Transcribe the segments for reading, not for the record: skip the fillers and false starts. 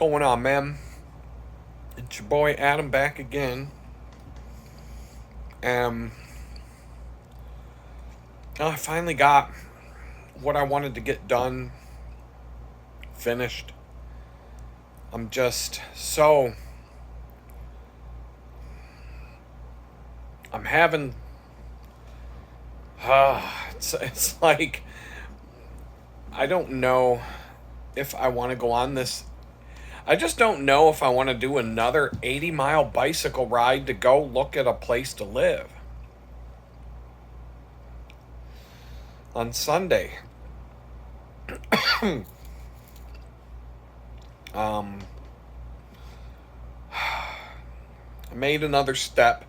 going on, man? It's your boy Adam back again. Um, I finally got what I wanted to get done, finished. I'm just so. I'm having. It's like. I don't know if I want to go on this. I just don't know if I want to do another 80-mile bicycle ride to go look at a place to live on Sunday. um, I made another step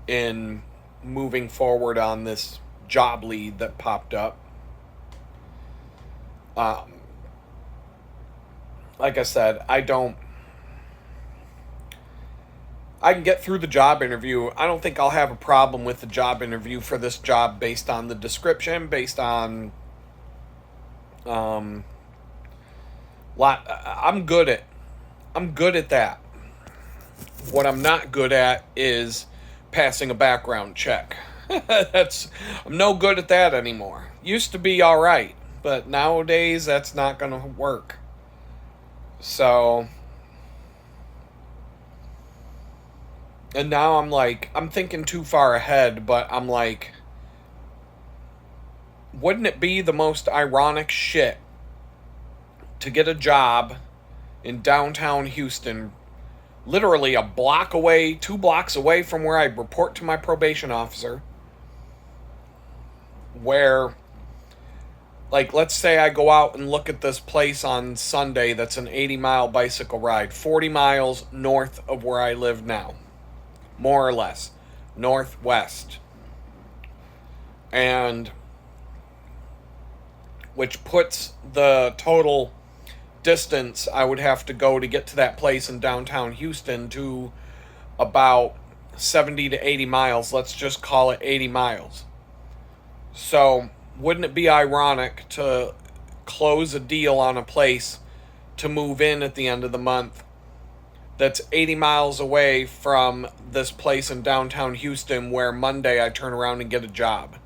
in moving forward on this job lead that popped up. Like I said, I can get through the job interview. I don't think I'll have a problem with the job interview for this job based on the description, based on I'm good at that. What I'm not good at is passing a background check. I'm no good at that anymore. Used to be all right, but nowadays that's not going to work. So, and now I'm thinking too far ahead, but I'm like, wouldn't it be the most ironic shit to get a job in downtown Houston, literally a block away, 2 blocks away from where I report to my probation officer, where, like, let's say I go out and look at this place on Sunday that's an 80-mile bicycle ride, 40 miles north of where I live now, more or less, northwest. And which puts the total distance I would have to go to get to that place in downtown Houston to about 70 to 80 miles. Let's just call it 80 miles. So, wouldn't it be ironic to close a deal on a place to move in at the end of the month that's 80 miles away from this place in downtown Houston where Monday I turn around and get a job?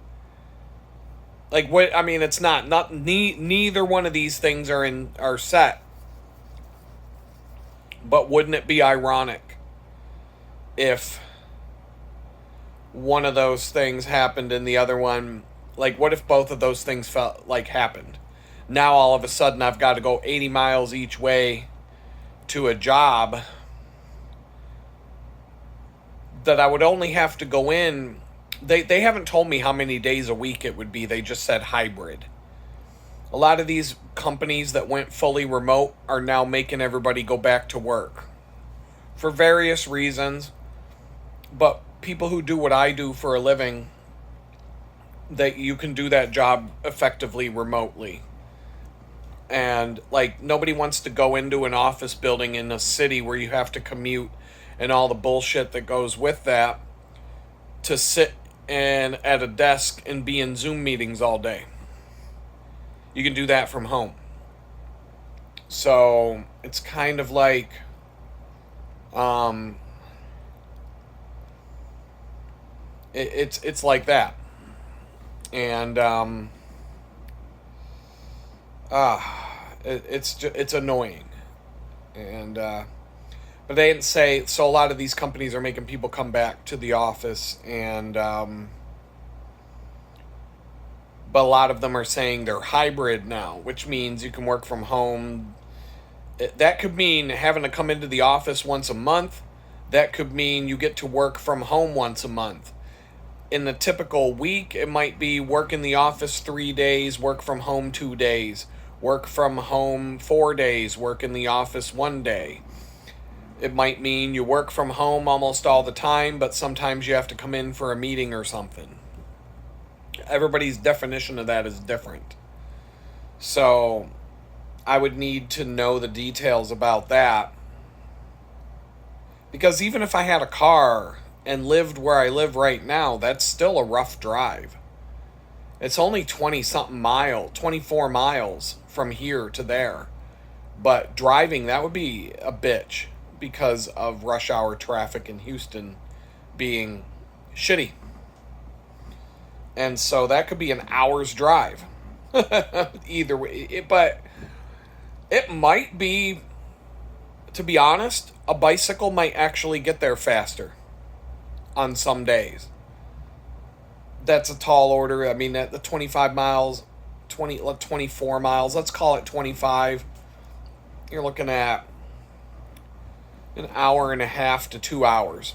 Like, what? I mean, it's not neither one of these things are set. But wouldn't it be ironic if one of those things happened and the other one, like, what if both of those things felt like happened? Now all of a sudden I've got to go 80 miles each way to a job that I would only have to go in. They haven't told me how many days a week it would be. They just said hybrid. A lot of these companies that went fully remote are now making everybody go back to work for various reasons. But people who do what I do for a living, that you can do that job effectively remotely. And, like, nobody wants to go into an office building in a city where you have to commute and all the bullshit that goes with that to sit and at a desk and be in Zoom meetings all day. You can do that from home. So it's kind of like it's like that. And it's annoying. And but they didn't say, so a lot of these companies are making people come back to the office, and but a lot of them are saying they're hybrid now, which means you can work from home. That could mean having to come into the office once a month. That could mean you get to work from home once a month. In the typical week, it might be work in the office 3 days, work from home 2 days, work from home 4 days, work in the office 1 day. It might mean you work from home almost all the time, but sometimes you have to come in for a meeting or something. Everybody's definition of that is different. So I would need to know the details about that. Because even if I had a car and lived where I live right now, that's still a rough drive. It's only 20-something miles, 24 miles from here to there. But driving, that would be a bitch because of rush hour traffic in Houston being shitty. And so that could be an hour's drive. Either way. But it might be, to be honest, a bicycle might actually get there faster on some days. That's a tall order. I mean, at the 25 miles, 24 miles, let's call it 25. You're looking at an hour and a half to 2 hours.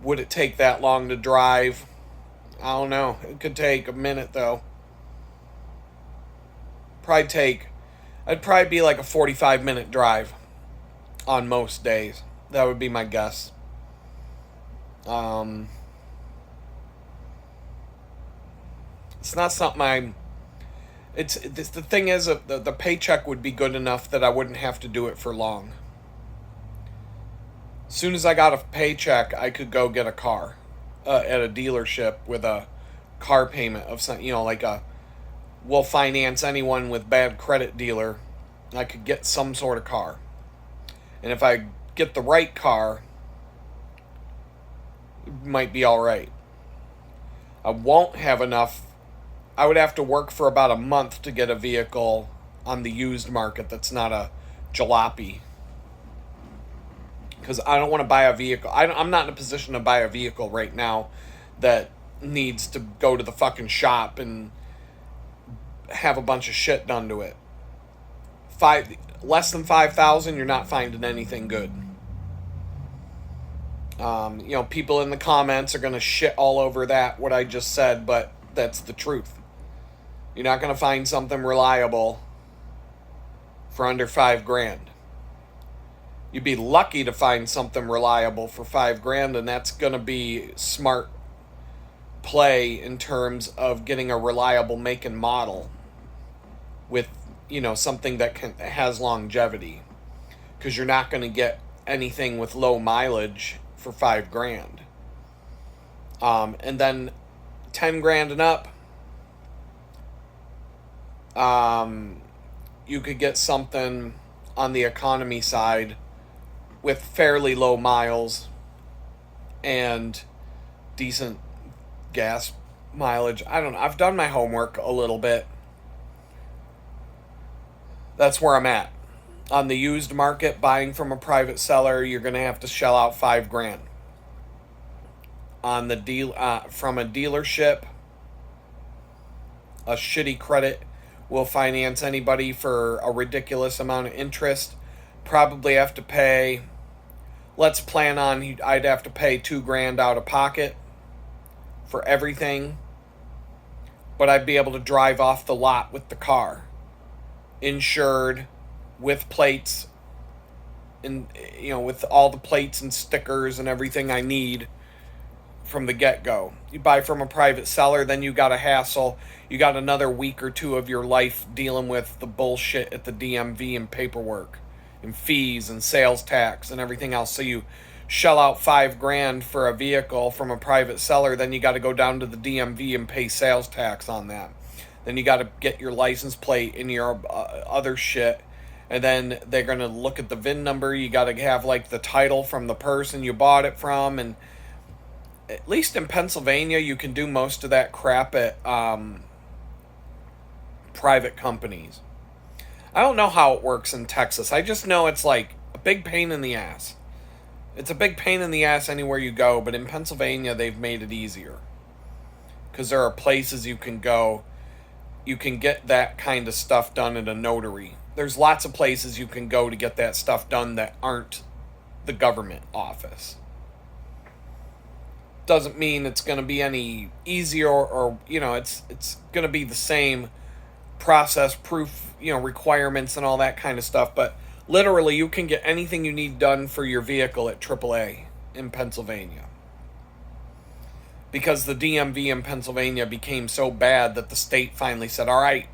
Would it take that long to drive? I don't know. It could take a minute, though. I'd probably be like a 45-minute drive on most days. That would be my guess. It's not something the thing is, the paycheck would be good enough that I wouldn't have to do it for long. As soon as I got a paycheck, I could go get a car at a dealership with a car payment of some, like we'll finance anyone with bad credit dealer. I could get some sort of car. And if I get the right car, it might be all right. I won't have enough. I would have to work for about a month to get a vehicle on the used market that's not a jalopy. Because I don't want to buy a vehicle. I'm not in a position to buy a vehicle right now that needs to go to the fucking shop and have a bunch of shit done to it. Less than 5,000, you're not finding anything good. People in the comments are going to shit all over what I just said, but that's the truth. You're not going to find something reliable for under $5,000. You'd be lucky to find something reliable for $5,000, and that's going to be smart play in terms of getting a reliable make and model with, something that has longevity. Because you're not going to get anything with low mileage for $5,000. And then $10,000 and up, you could get something on the economy side with fairly low miles and decent gas mileage. I don't know. I've done my homework a little bit. That's where I'm at. On the used market, buying from a private seller, you're going to have to shell out $5,000. On the from a dealership, a shitty credit will finance anybody for a ridiculous amount of interest. Probably have to pay. Let's plan on I'd have to pay $2,000 out of pocket for everything, but I'd be able to drive off the lot with the car, insured, with plates, and with all the plates and stickers and everything I need from the get-go. You buy from a private seller, then you got a hassle. You got another week or two of your life dealing with the bullshit at the DMV and paperwork and fees and sales tax and everything else. So you shell out $5,000 for a vehicle from a private seller, then you got to go down to the DMV and pay sales tax on that. Then you got to get your license plate and your other shit. And then they're going to look at the VIN number. You got to have the title from the person you bought it from. And at least in Pennsylvania, you can do most of that crap at private companies. I don't know how it works in Texas. I just know it's a big pain in the ass. It's a big pain in the ass anywhere you go, but in Pennsylvania, they've made it easier. Because there are places you can go. You can get that kind of stuff done at a notary. There's lots of places you can go to get that stuff done that aren't the government office. Doesn't mean it's going to be any easier or it's going to be the same process, proof, requirements and all that kind of stuff. But literally, you can get anything you need done for your vehicle at AAA in Pennsylvania. Because the DMV in Pennsylvania became so bad that the state finally said, all right,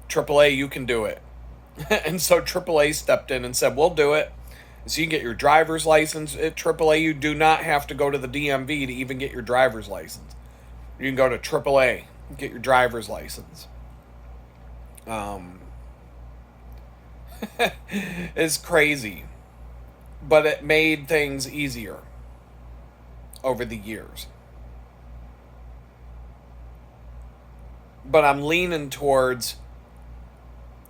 AAA, you can do it. And so AAA stepped in and said, we'll do it. So you can get your driver's license at AAA. You do not have to go to the DMV to even get your driver's license. You can go to AAA and get your driver's license. Um, is crazy, but it made things easier over the years. But I'm leaning towards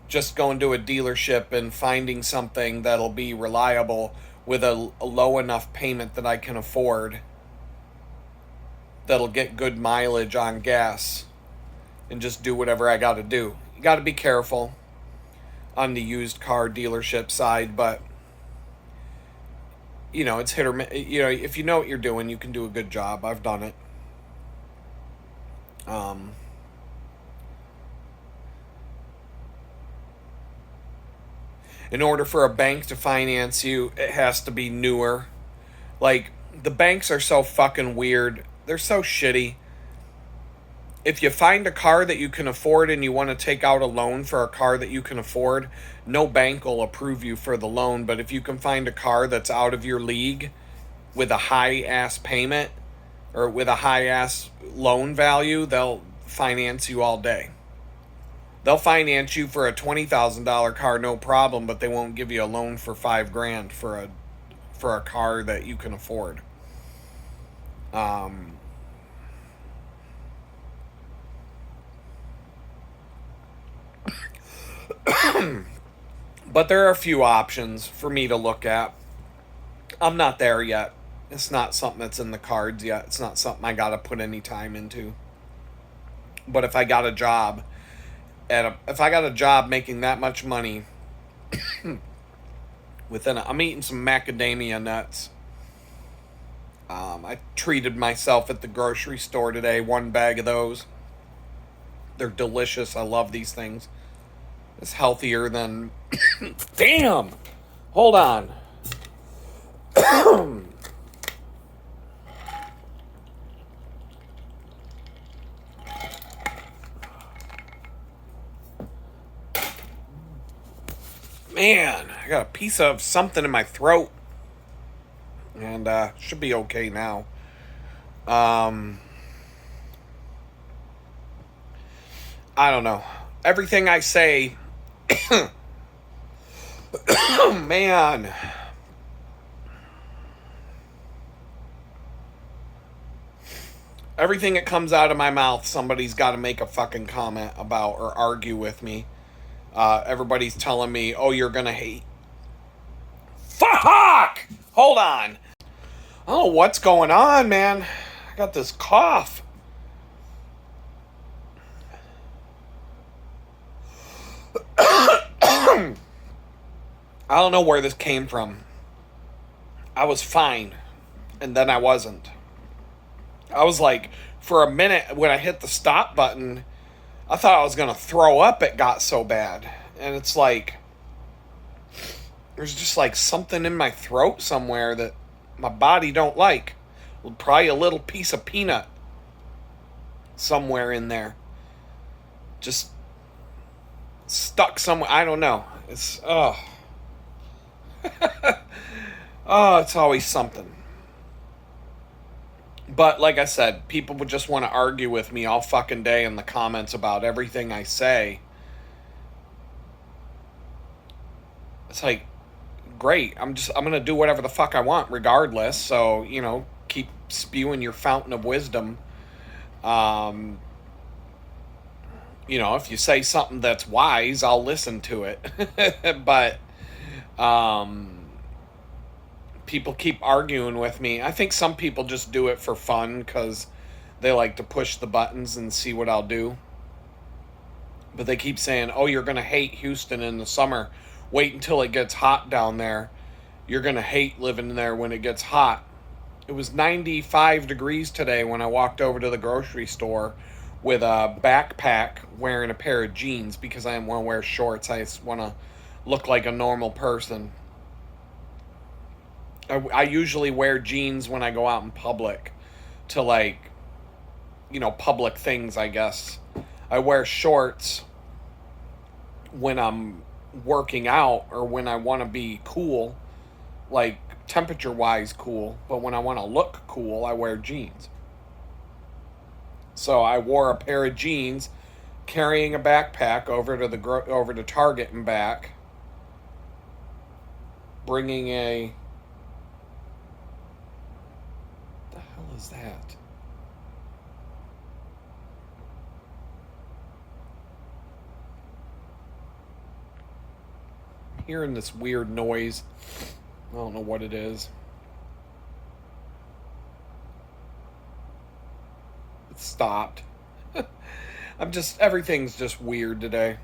just going to a dealership and finding something that'll be reliable with a low enough payment that I can afford, that'll get good mileage on gas, and just do whatever I got to do. You got to be careful on the used car dealership side, but it's hit or miss. If you know what you're doing, you can do a good job. I've done it. Um, in order for a bank to finance you, it has to be newer. Like, the banks are so fucking weird. They're so shitty. If you find a car that you can afford and you want to take out a loan for a car that you can afford, no bank will approve you for the loan. But if you can find a car that's out of your league with a high ass payment or with a high ass loan value, they'll finance you all day. They'll finance you for a $20,000 car, no problem, but they won't give you a loan for $5,000 for a car that you can afford. But there are a few options for me to look at. I'm not there yet. It's not something that's in the cards yet. It's not something I got to put any time into. But if I got a job if I got a job making that much money I'm eating some macadamia nuts. I treated myself at the grocery store today, 1 bag of those. They're delicious. I love these things. It's healthier than damn. Hold on. Man, I got a piece of something in my throat. And should be okay now. I don't know. Everything I say man. Everything that comes out of my mouth, somebody's got to make a fucking comment about or argue with me. Everybody's telling me, oh, you're going to hate. Fuck! Hold on. I don't know what's going on, man. I got this cough. I don't know where this came from. I was fine, and then I wasn't. I was like, for a minute, when I hit the stop button, I thought I was going to throw up. It got so bad. And it's like, there's just like something in my throat somewhere that my body don't like. Probably a little piece of peanut somewhere in there. Just stuck somewhere. I don't know. It's, oh, it's always something. But like I said, people would just want to argue with me all fucking day in the comments about everything I say. It's like, great. I'm going to do whatever the fuck I want regardless. So, keep spewing your fountain of wisdom. If you say something that's wise, I'll listen to it. But, people keep arguing with me. I think some people just do it for fun because they like to push the buttons and see what I'll do. But they keep saying, oh, you're going to hate Houston in the summer. Wait until it gets hot down there. You're going to hate living there when it gets hot. It was 95 degrees today when I walked over to the grocery store with a backpack wearing a pair of jeans because I didn't want to wear shorts. I just want to look like a normal person. I usually wear jeans when I go out in public to public things, I guess. I wear shorts when I'm working out or when I want to be cool, like temperature-wise cool. But when I want to look cool, I wear jeans. So I wore a pair of jeans carrying a backpack over to Target and back, bringing a, what the hell is that? Hearing this weird noise. I don't know what it is. It stopped. Everything's just weird today.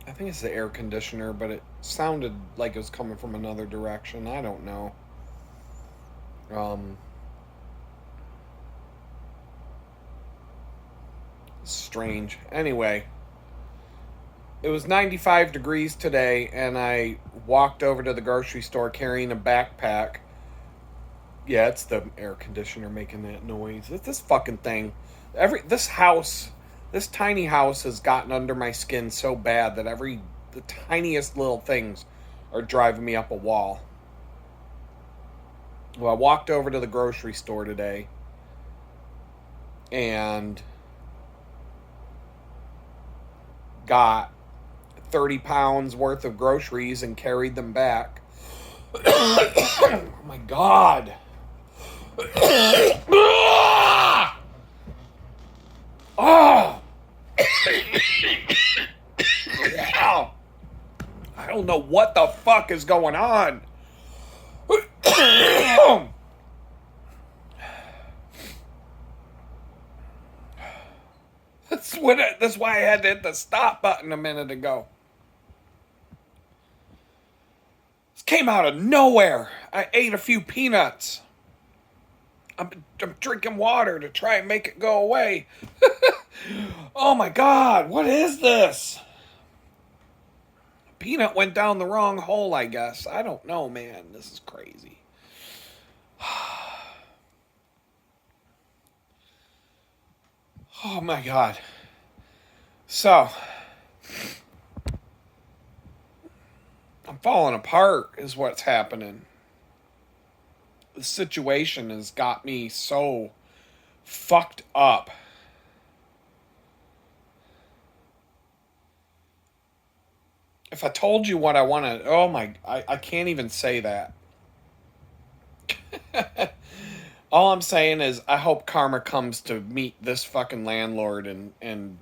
I think it's the air conditioner, but it sounded like it was coming from another direction. I don't know. Strange. Anyway, it was 95 degrees today, and I walked over to the grocery store carrying a backpack. Yeah, it's the air conditioner making that noise. It's this fucking thing. This tiny house has gotten under my skin so bad that the tiniest little things are driving me up a wall. Well, I walked over to the grocery store today and got 30 pounds worth of groceries and carried them back. Oh my God. Oh. I don't know what the fuck is going on. That's why I had to hit the stop button a minute ago. This came out of nowhere. I ate a few peanuts. I'm drinking water to try and make it go away. Oh my God, what is this? Peanut went down the wrong hole, I guess. I don't know, man. This is crazy. Oh my God. So, I'm falling apart is what's happening. The situation has got me so fucked up. If I told you what I want to, I can't even say that. All I'm saying is I hope karma comes to meet this fucking landlord and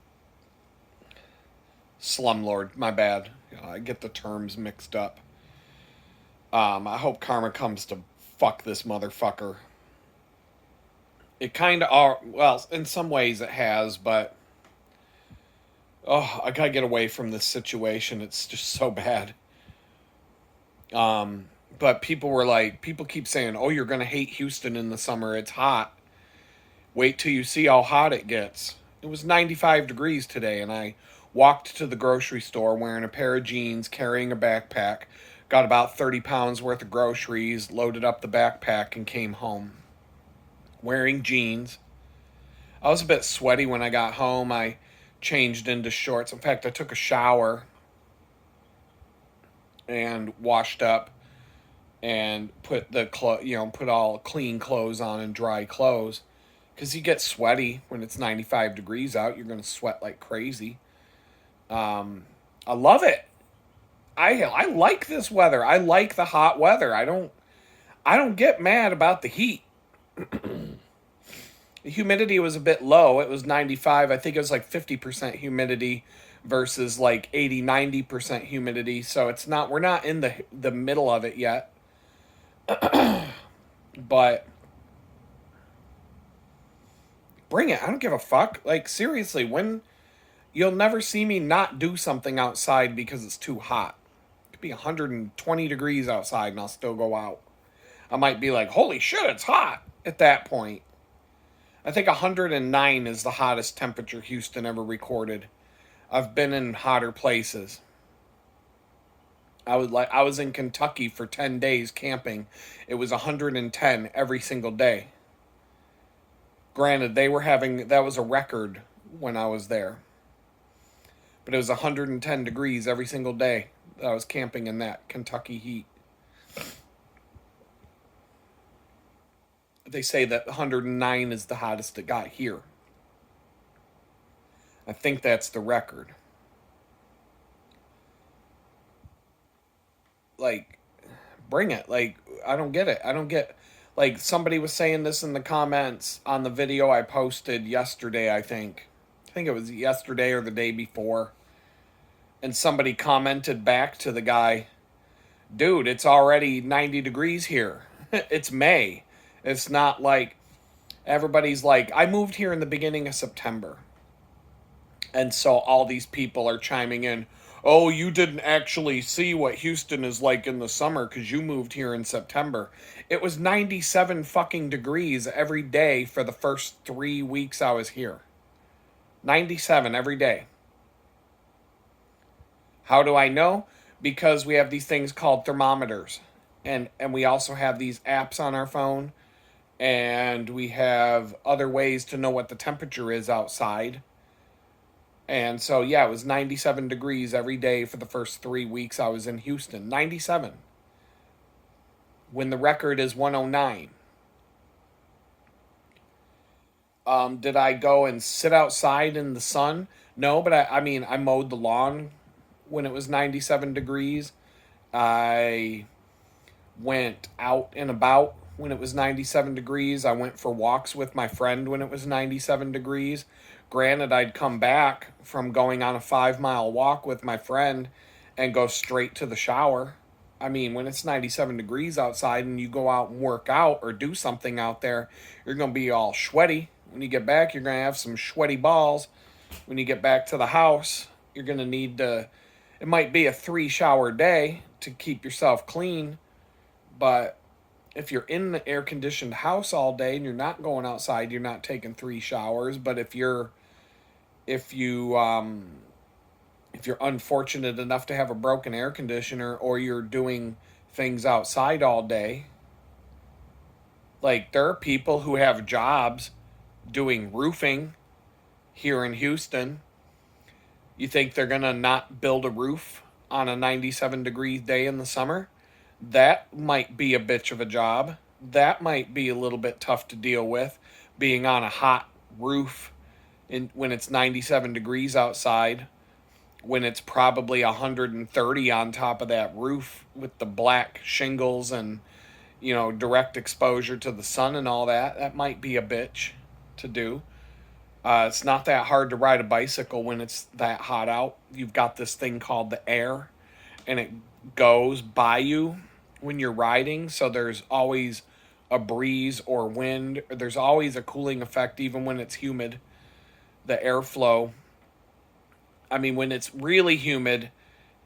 slumlord. My bad. I get the terms mixed up. I hope karma comes to fuck this motherfucker. It kind of, well, in some ways it has, but I gotta get away from this situation. It's just so bad. But people keep saying, oh, you're gonna hate Houston in the summer. It's hot. Wait till you see how hot it gets. It was 95 degrees today, and I walked to the grocery store wearing a pair of jeans, carrying a backpack, got about 30 pounds worth of groceries, loaded up the backpack, and came home. Wearing jeans. I was a bit sweaty when I got home. I changed into shorts. In fact, I took a shower and washed up and put put all clean clothes on and dry clothes, because you get sweaty when it's 95 degrees out. You're going to sweat like crazy. I love it. I like this weather. I like the hot weather. I don't get mad about the heat. The humidity was a bit low. It was 95. I think it was like 50% humidity versus like 80-90% humidity. So we're not in the middle of it yet. But bring it. I don't give a fuck. Like, seriously, you'll never see me not do something outside because it's too hot. It could be 120 degrees outside and I'll still go out. I might be like, holy shit, it's hot at that point. I think 109 is the hottest temperature Houston ever recorded. I've been in hotter places. I was in Kentucky for 10 days camping. It was 110 every single day. Granted, that was a record when I was there. But it was 110 degrees every single day that I was camping in that Kentucky heat. They say that 109 is the hottest it got here. I think that's the record. Like, bring it. Like, I don't get it. I don't get. Like, somebody was saying this in the comments on the video I posted yesterday, I think. I think it was yesterday or the day before. And somebody commented back to the guy, dude, it's already 90 degrees here. It's May. It's not like everybody's like, I moved here in the beginning of September. And so all these people are chiming in, oh, you didn't actually see what Houston is like in the summer because you moved here in September. It was 97 fucking degrees every day for the first 3 weeks I was here. 97 every day. How do I know? Because we have these things called thermometers. And we also have these apps on our phone. And we have other ways to know what the temperature is outside. And so, yeah, it was 97 degrees every day for the first 3 weeks I was in Houston. 97. When the record is 109. Did I go and sit outside in the sun? No, but I mean, I mowed the lawn when it was 97 degrees. I went out and about when it was 97 degrees. I went for walks with my friend when it was 97 degrees. Granted, I'd come back from going on a 5 mile walk with my friend and go straight to the shower. I mean, when it's 97 degrees outside and you go out and work out or do something out there, you're going to be all sweaty. When you get back, you're going to have some sweaty balls. When you get back to the house, you're going to need to, it might be a 3 shower day to keep yourself clean, but if you're in the air conditioned house all day and you're not going outside, you're not taking 3 showers. But if you if you're unfortunate enough to have a broken air conditioner or you're doing things outside all day, like there are people who have jobs doing roofing here in Houston. You think they're going to not build a roof on a 97-degree day in the summer? That might be a bitch of a job. That might be a little bit tough to deal with, being on a hot roof when it's 97 degrees outside, when it's probably 130 on top of that roof with the black shingles and, direct exposure to the sun and all that. That might be a bitch to do. It's not that hard to ride a bicycle when it's that hot out. You've got this thing called the air, and it goes by you when you're riding, so there's always a breeze or wind. There's always a cooling effect even when it's humid. The airflow, I mean, when it's really humid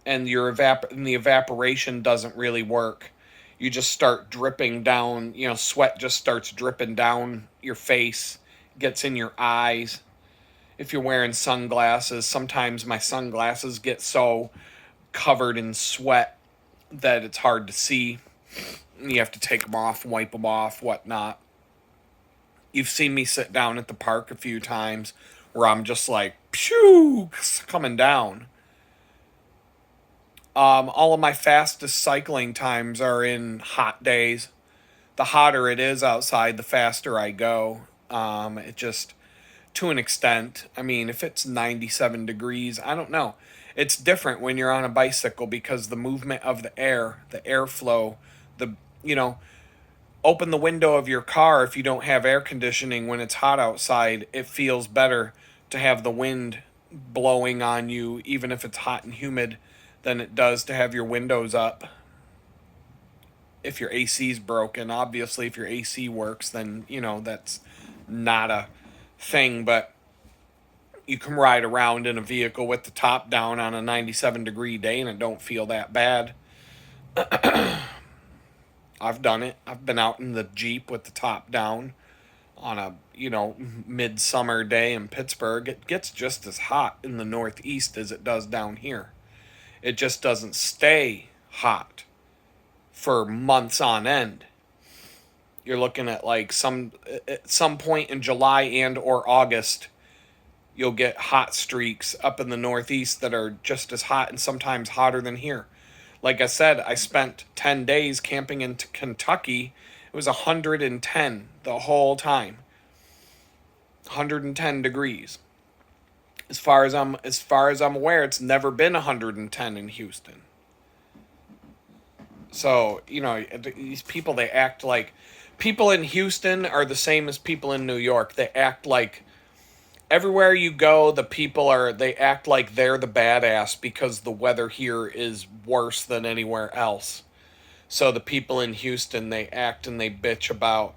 and the evaporation doesn't really work, you just start dripping down, sweat just starts dripping down your face, gets in your eyes. If you're wearing sunglasses, sometimes my sunglasses get so covered in sweat that it's hard to see. You have to take them off, wipe them off, whatnot. You've seen me sit down at the park a few times where I'm just like, pew, coming down. All of my fastest cycling times are in hot days. The hotter it is outside, the faster I go. It just, to an extent, I mean, if it's 97 degrees, I don't know. It's different when you're on a bicycle because the movement of the airflow, you know, open the window of your car if you don't have air conditioning when it's hot outside. It feels better to have the wind blowing on you, even if it's hot and humid, than it does to have your windows up. If your AC's broken, obviously, if your AC works, then, that's not a thing, but you can ride around in a vehicle with the top down on a 97-degree day and it don't feel that bad. I've done it. I've been out in the Jeep with the top down on a, midsummer day in Pittsburgh. It gets just as hot in the Northeast as it does down here. It just doesn't stay hot for months on end. You're looking at like at some point in July and or August, you'll get hot streaks up in the Northeast that are just as hot and sometimes hotter than here. Like I said, I spent 10 days camping in Kentucky. It was 110 the whole time. 110 degrees. As far as I'm aware, it's never been 110 in Houston. So, these people, they act like people in Houston are the same as people in New York. They act like everywhere you go, they act like they're the badass because the weather here is worse than anywhere else. So the people in Houston, they act and they bitch about,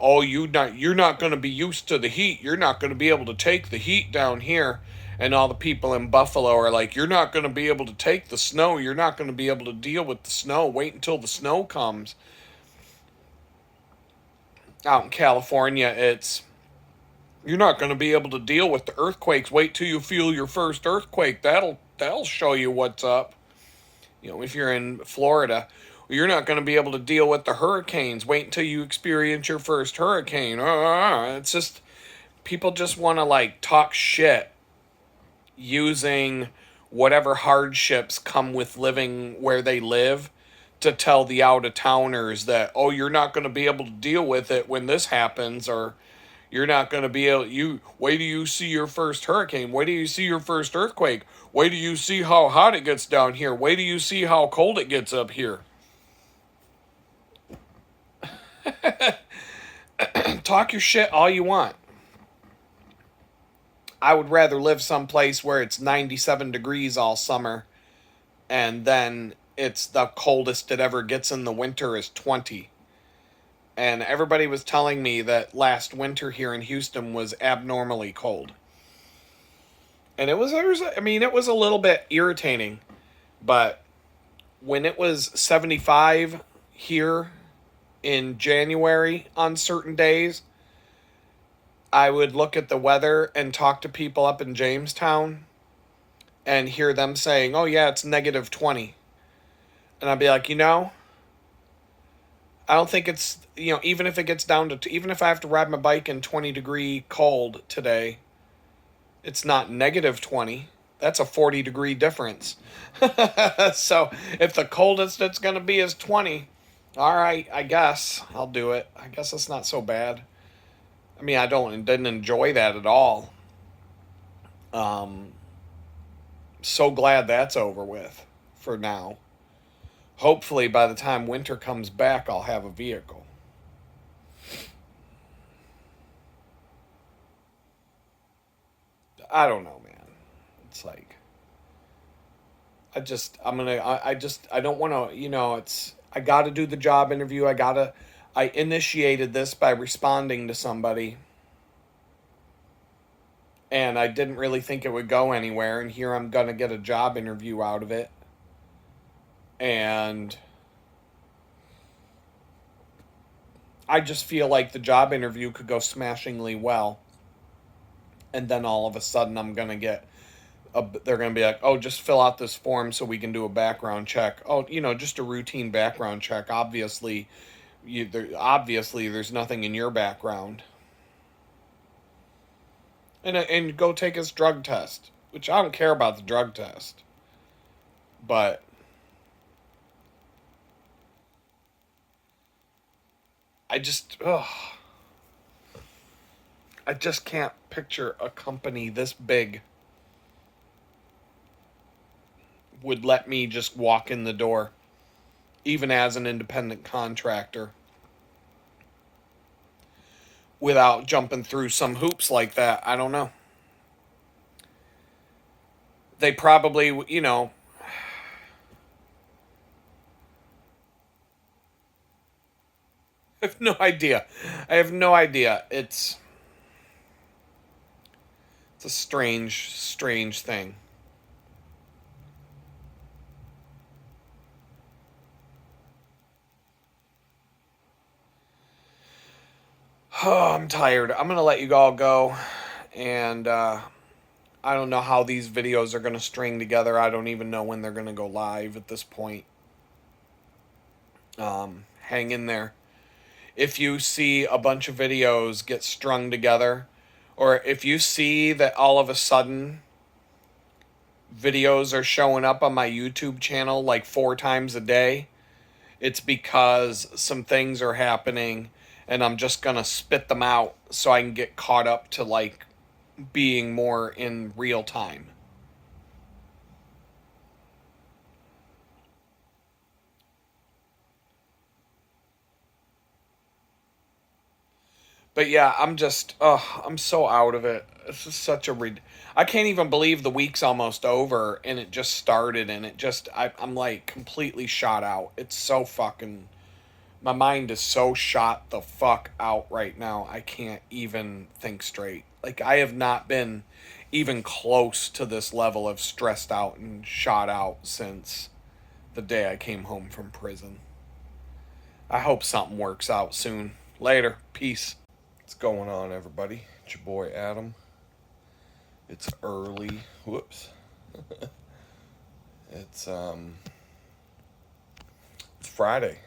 oh, you're not going to be used to the heat. You're not going to be able to take the heat down here. And all the people in Buffalo are like, you're not going to be able to take the snow. You're not going to be able to deal with the snow. Wait until the snow comes. Out in California, it's, you're not going to be able to deal with the earthquakes. Wait till you feel your first earthquake. That'll show you what's up. If you're in Florida, you're not going to be able to deal with the hurricanes. Wait until you experience your first hurricane. It's just, people just want to like talk shit using whatever hardships come with living where they live to tell the out-of-towners that, oh, you're not going to be able to deal with it when this happens, or you're not going to be able, wait till you see your first hurricane, wait till you see your first earthquake, wait till you see how hot it gets down here, wait till you see how cold it gets up here. Talk your shit all you want. I would rather live someplace where it's 97 degrees all summer and then it's the coldest it ever gets in the winter is 20. And everybody was telling me that last winter here in Houston was abnormally cold. And it was a little bit irritating, but when it was 75 here in January on certain days, I would look at the weather and talk to people up in Jamestown and hear them saying, oh yeah, it's negative 20. And I'd be like, I don't think it's, even if it gets down to, even if I have to ride my bike in 20-degree cold today, it's not negative 20. That's a 40-degree difference. So if the coldest it's going to be is 20, all right, I guess I'll do it. I guess it's not so bad. I mean, didn't enjoy that at all. So glad that's over with for now. Hopefully by the time winter comes back, I'll have a vehicle. I don't know, man. It's like, I don't want to, I got to do the job interview. I initiated this by responding to somebody. And I didn't really think it would go anywhere. And here I'm going to get a job interview out of it. And I just feel like the job interview could go smashingly well. And then all of a sudden I'm going to they're going to be like, oh, just fill out this form so we can do a background check. Oh, just a routine background check. Obviously, there's nothing in your background. And go take his drug test, which I don't care about the drug test. But I just can't picture a company this big would let me just walk in the door, even as an independent contractor, without jumping through some hoops like that. I don't know. They probably, I have no idea. It's a strange, strange thing. Oh, I'm tired. I'm going to let you all go. And I don't know how these videos are going to string together. I don't even know when they're going to go live at this point. Hang in there. If you see a bunch of videos get strung together, or if you see that all of a sudden videos are showing up on my YouTube channel like 4 times a day, it's because some things are happening and I'm just going to spit them out so I can get caught up to like being more in real time. But yeah, I'm so out of it. This is such a I can't even believe the week's almost over and it just started and I'm like completely shot out. It's so fucking, my mind is so shot the fuck out right now. I can't even think straight. Like I have not been even close to this level of stressed out and shot out since the day I came home from prison. I hope something works out soon. Later. Peace. What's going on, everybody? It's your boy Adam. It's early. Whoops. It's it's Friday,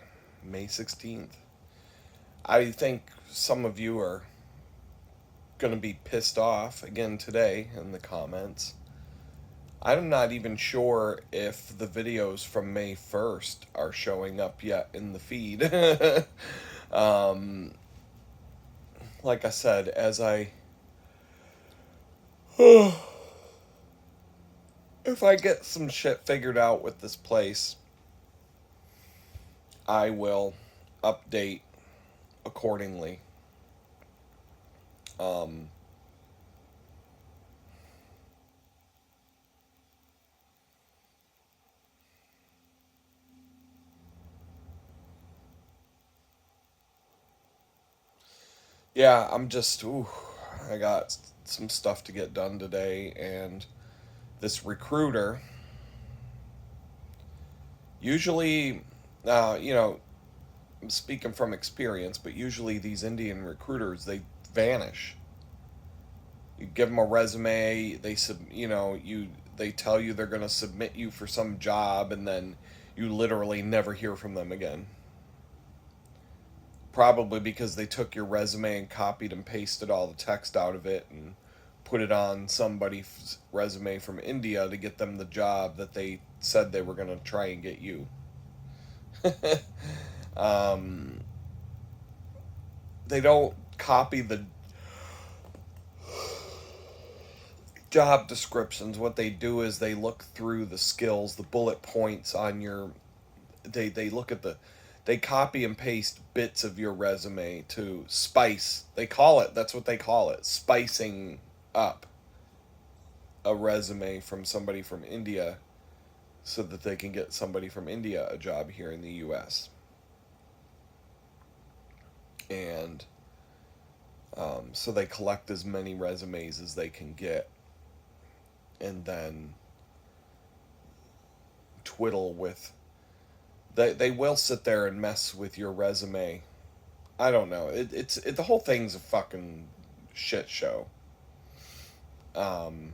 May 16th. I think some of you are going to be pissed off again today in the comments. I'm not even sure if the videos from May 1st are showing up yet in the feed. um, like I said, as I if I get some shit figured out with this place, I will update accordingly. Um, yeah, I got some stuff to get done today, and this recruiter, usually, you know, I'm speaking from experience, but usually these Indian recruiters, they vanish. You give them a resume, they tell you they're going to submit you for some job, and then you literally never hear from them again. Probably because they took your resume and copied and pasted all the text out of it and put it on somebody's resume from India to get them the job that they said they were going to try and get you. um, they don't copy the job descriptions. What they do is they look through the skills, the bullet points on your. They look at the. They copy and paste bits of your resume to spice. They call it. That's what they call it. Spicing up a resume from somebody from India, so that they can get somebody from India a job here in the U.S. And so they collect as many resumes as they can get, and then twiddle with. They will sit there and mess with your resume. I don't know. The whole thing's a fucking shit show. Um,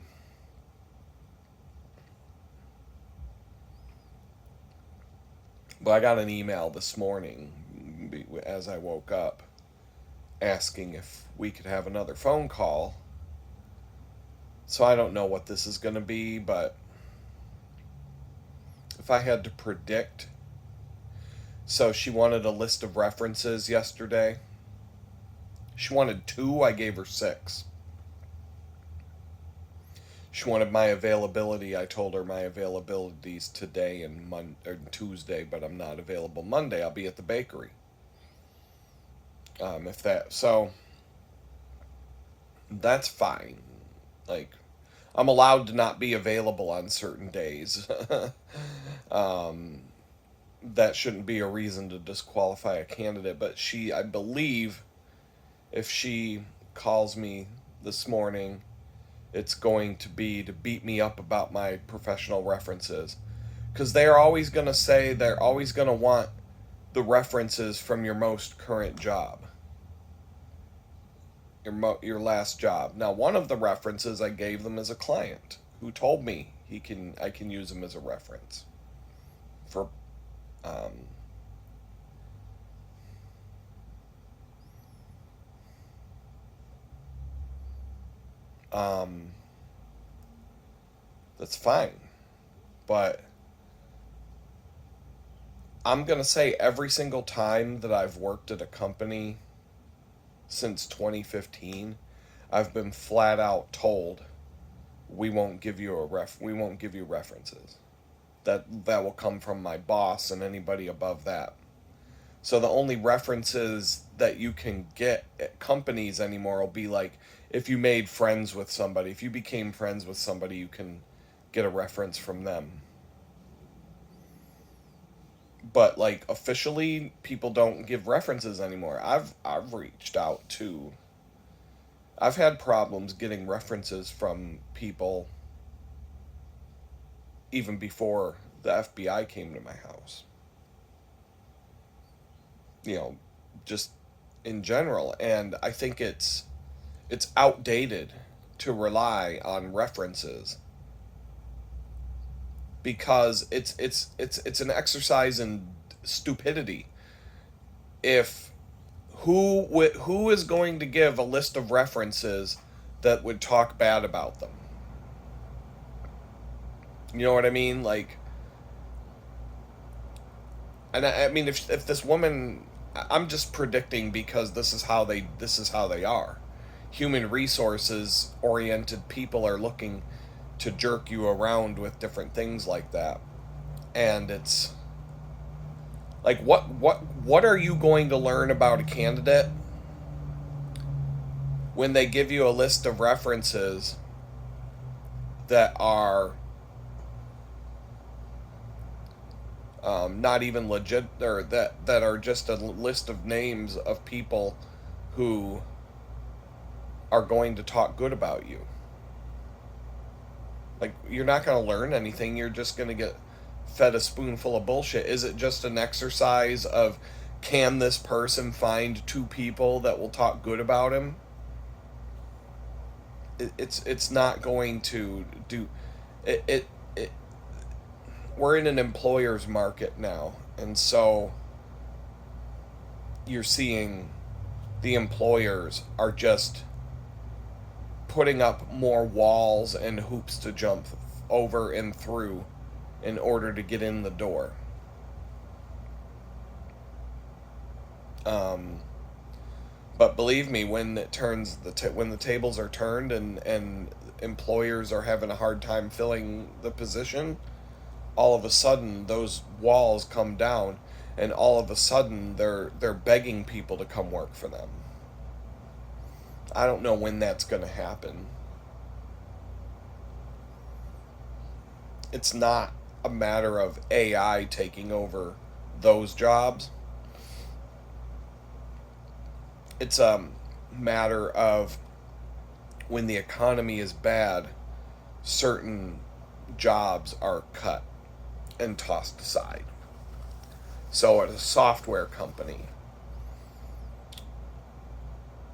but I got an email this morning as I woke up asking if we could have another phone call. So I don't know what this is going to be, but if I had to predict. So she wanted a list of references yesterday. She wanted 2, I gave her 6. She wanted my availability. I told her my availability's today and Tuesday, but I'm not available Monday. I'll be at the bakery. If that so, that's fine. Like, I'm allowed to not be available on certain days. um, that shouldn't be a reason to disqualify a candidate. But I believe, if she calls me this morning, it's going to be to beat me up about my professional references. Because they're always going to say, they're always going to want the references from your most current job. Your last job. Now, one of the references I gave them is a client who told me I can use him as a reference for that's fine. But I'm going to say every single time that I've worked at a company since 2015, I've been flat out told we won't give you references. That will come from my boss and anybody above that. So the only references that you can get at companies anymore will be like if you made friends with somebody, if you became friends with somebody, you can get a reference from them. But like officially, people don't give references anymore. I've reached out to I've had problems getting references from people even before the FBI came to my house. You know, just in general, and I think it's outdated to rely on references because it's an exercise in stupidity. If who is going to give a list of references that would talk bad about them? You know what I mean? Like, and I mean, if this woman, I'm just predicting because this is how they are. Human resources oriented people are looking to jerk you around with different things like that, and it's like what are you going to learn about a candidate when they give you a list of references that are not even legit, or that are just a list of names of people who are going to talk good about you. Like, you're not going to learn anything. You're just going to get fed a spoonful of bullshit. Is it just an exercise of can this person find two people that will talk good about him? It's not going to do it. We're in an employer's market now, and so you're seeing the employers are just putting up more walls and hoops to jump over and through in order to get in the door. Um, but believe me, when it turns when the tables are turned and employers are having a hard time filling the position, all of a sudden those walls come down, and all of a sudden they're begging people to come work for them. I don't know when that's going to happen. It's not a matter of AI taking over those jobs. It's a matter of when the economy is bad, certain jobs are cut and tossed aside. So at a software company,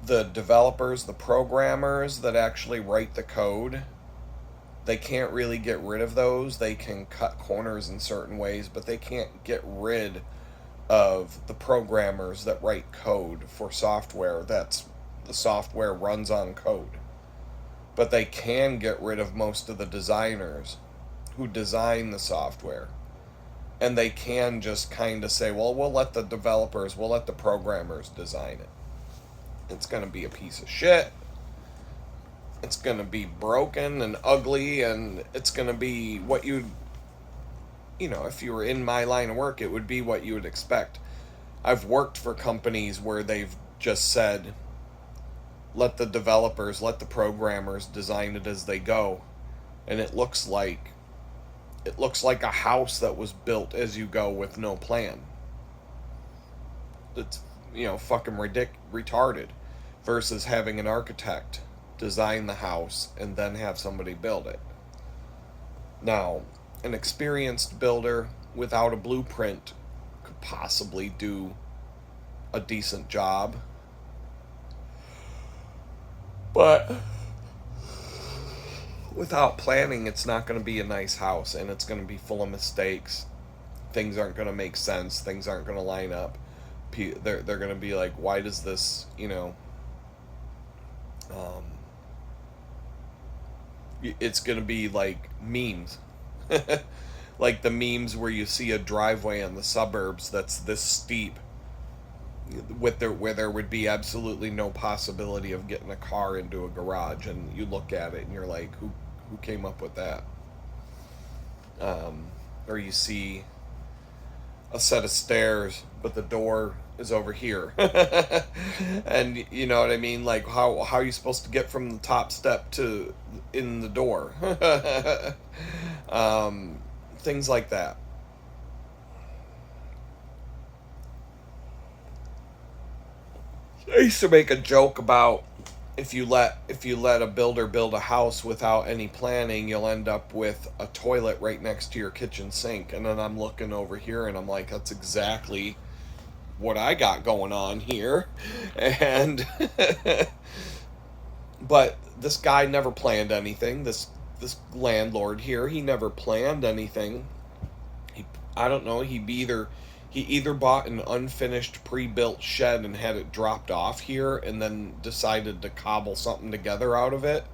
the developers, the programmers that actually write the code, they can't really get rid of those. They can cut corners in certain ways, but they can't get rid of the programmers that write code for software. That's the software runs on code. But they can get rid of most of the designers who design the software. And they can just kind of say, well, we'll let the programmers design it. It's going to be a piece of shit. It's going to be broken and ugly, and it's going to be what if you were in my line of work, it would be what you would expect. I've worked for companies where they've just said, let the programmers design it as they go. And it looks like a house that was built as you go with no plan. It's, fucking retarded, versus having an architect design the house and then have somebody build it. Now, an experienced builder without a blueprint could possibly do a decent job. But without planning, it's not going to be a nice house, and it's going to be full of mistakes. Things aren't going to make sense. Things aren't going to line up. They're going to be like, why does this, it's going to be like memes. Like the memes where you see a driveway in the suburbs that's this steep, where there would be absolutely no possibility of getting a car into a garage, and you look at it and you're like, who came up with that? Or you see a set of stairs, but the door is over here, and you know what I mean. Like how are you supposed to get from the top step to in the door? Things like that. I used to make a joke about if you let a builder build a house without any planning, you'll end up with a toilet right next to your kitchen sink. And then I'm looking over here and I'm like, that's exactly what I got going on here. And but this guy never planned anything. This landlord here, he never planned anything. He I don't know, he either bought an unfinished pre-built shed and had it dropped off here and then decided to cobble something together out of it.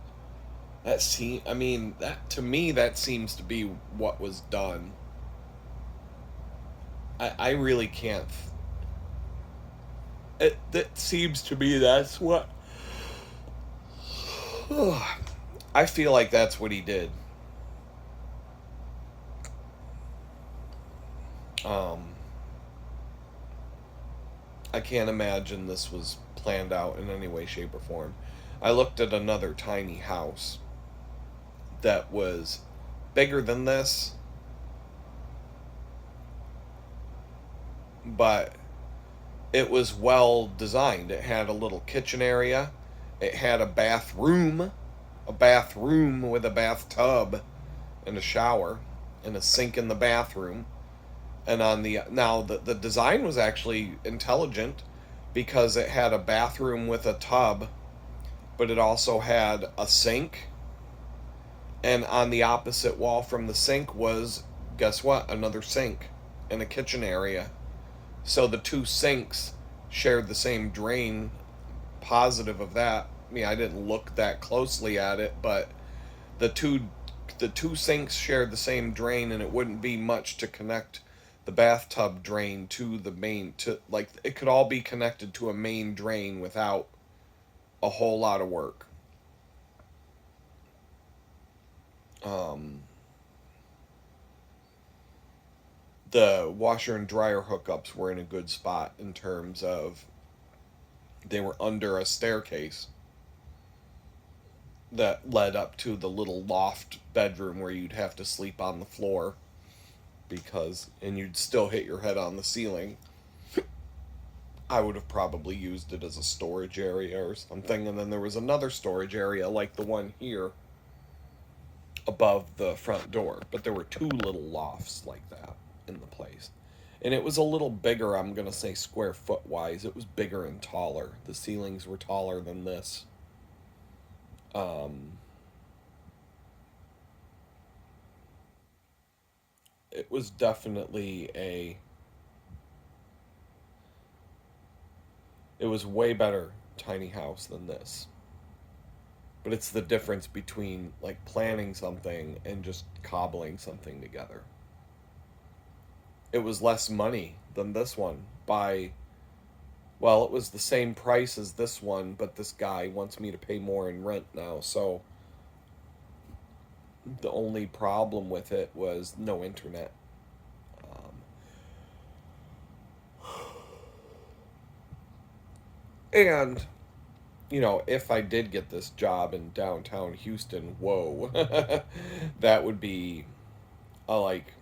I mean, that to me that seems to be what was done. I really can't. It that seems to me that's what I feel like that's what he did. Um, I can't imagine this was planned out in any way, shape, or form. I looked at another tiny house that was bigger than this, but it was well designed. It had a little kitchen area, it had a bathroom with a bathtub and a shower and a sink in the bathroom. And on the now the design was actually intelligent because it had a bathroom with a tub, but it also had a sink, and on the opposite wall from the sink was, guess what, another sink and a kitchen area. So the two sinks shared the same drain. Positive of that. I mean, I didn't look that closely at it, but the two the two sinks shared the same drain, and it wouldn't be much to connect the bathtub drain to the main, to like it could all be connected to a main drain without a whole lot of work. Um, the washer and dryer hookups were in a good spot in terms of they were under a staircase that led up to the little loft bedroom where you'd have to sleep on the floor because and you'd still hit your head on the ceiling. I would have probably used it as a storage area or something, and then there was another storage area like the one here above the front door, but there were two little lofts like that in the place. And it was a little bigger, I'm going to say square foot wise. It was bigger and taller. The ceilings were taller than this. Um, it was definitely it was way better tiny house than this. But it's the difference between like planning something and just cobbling something together. It was less money than this one by, well, it was the same price as this one, but this guy wants me to pay more in rent now. So the only problem with it was no internet. Um, and if I did get this job in downtown Houston, whoa, that would be a like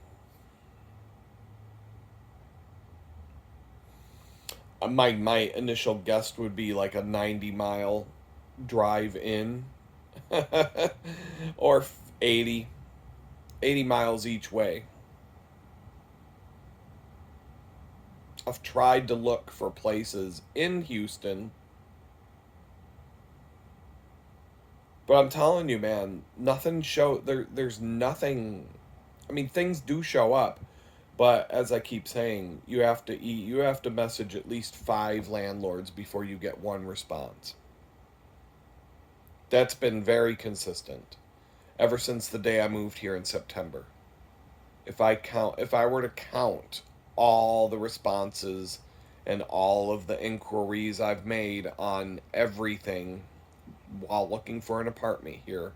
my initial guess would be like a 90-mile drive in, or 80 miles each way. I've tried to look for places in Houston, but I'm telling you, man, nothing there's nothing. I mean, things do show up, but as I keep saying, you have to message at least 5 landlords before you get one response. That's been very consistent ever since the day I moved here in September. If I were to count all the responses and all of the inquiries I've made on everything while looking for an apartment here,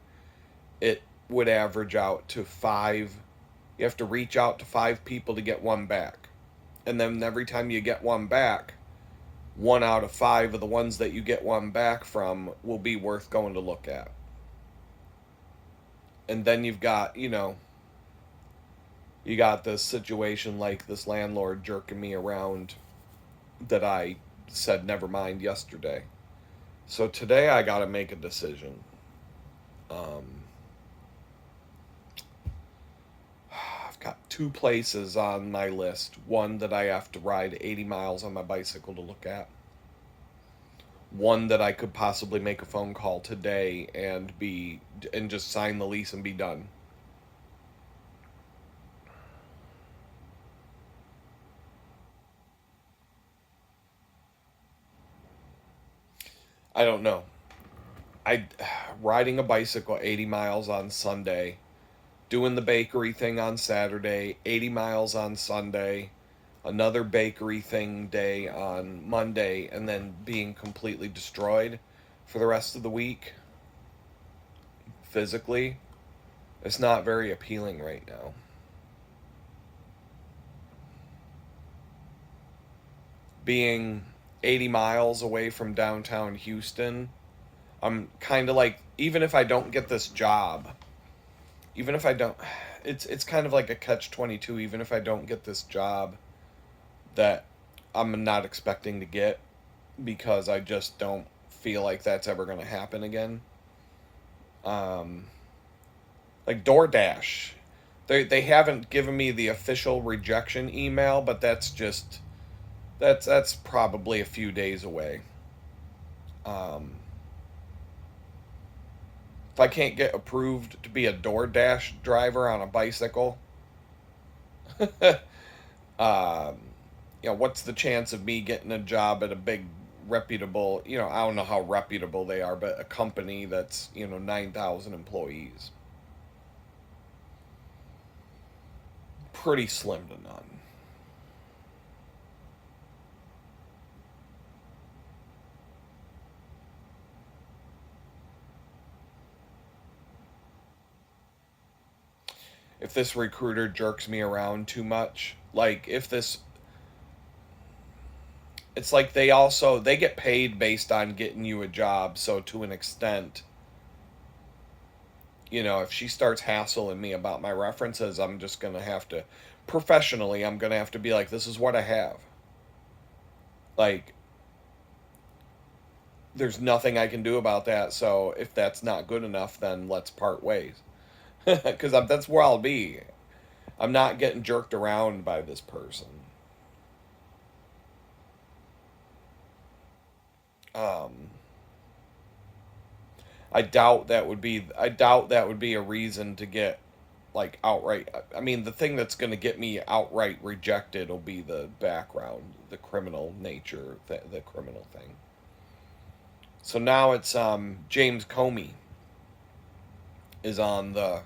it would average out to 5. You have to reach out to 5 people to get one back. And then every time you get one back, 1 out of 5 of the ones that you get one back from will be worth going to look at. And then you've got, you got this situation like this landlord jerking me around that I said never mind yesterday. So today I got to make a decision. I've got 2 places on my list. One that I have to ride 80 miles on my bicycle to look at. One that I could possibly make a phone call today and just sign the lease and be done. I don't know. I riding a bicycle 80 miles on Sunday, doing the bakery thing on Saturday, 80 miles on Sunday, another bakery thing day on Monday, and then being completely destroyed for the rest of the week physically. It's not very appealing right now. Being 80 miles away from downtown Houston, I'm kind of like, even if I don't get this job, even if I don't, it's kind of like a catch-22. Even if I don't get this job that I'm not expecting to get, because I just don't feel like that's ever going to happen again. Like DoorDash, they haven't given me the official rejection email, but that's probably a few days away. If I can't get approved to be a DoorDash driver on a bicycle, what's the chance of me getting a job at a big reputable, I don't know how reputable they are, but a company that's, 9,000 employees? Pretty slim to none. If this recruiter jerks me around too much, like if this, it's like they get paid based on getting you a job, so to an extent, if she starts hassling me about my references, I'm just going to have to, professionally, I'm going to have to be like, this is what I have. Like, there's nothing I can do about that, so if that's not good enough, then let's part ways. Because that's where I'll be. I'm not getting jerked around by this person. Um, I doubt that would be a reason to get like outright. I mean, the thing that's going to get me outright rejected will be the background, the criminal nature, the criminal thing. So now it's James Comey is on the.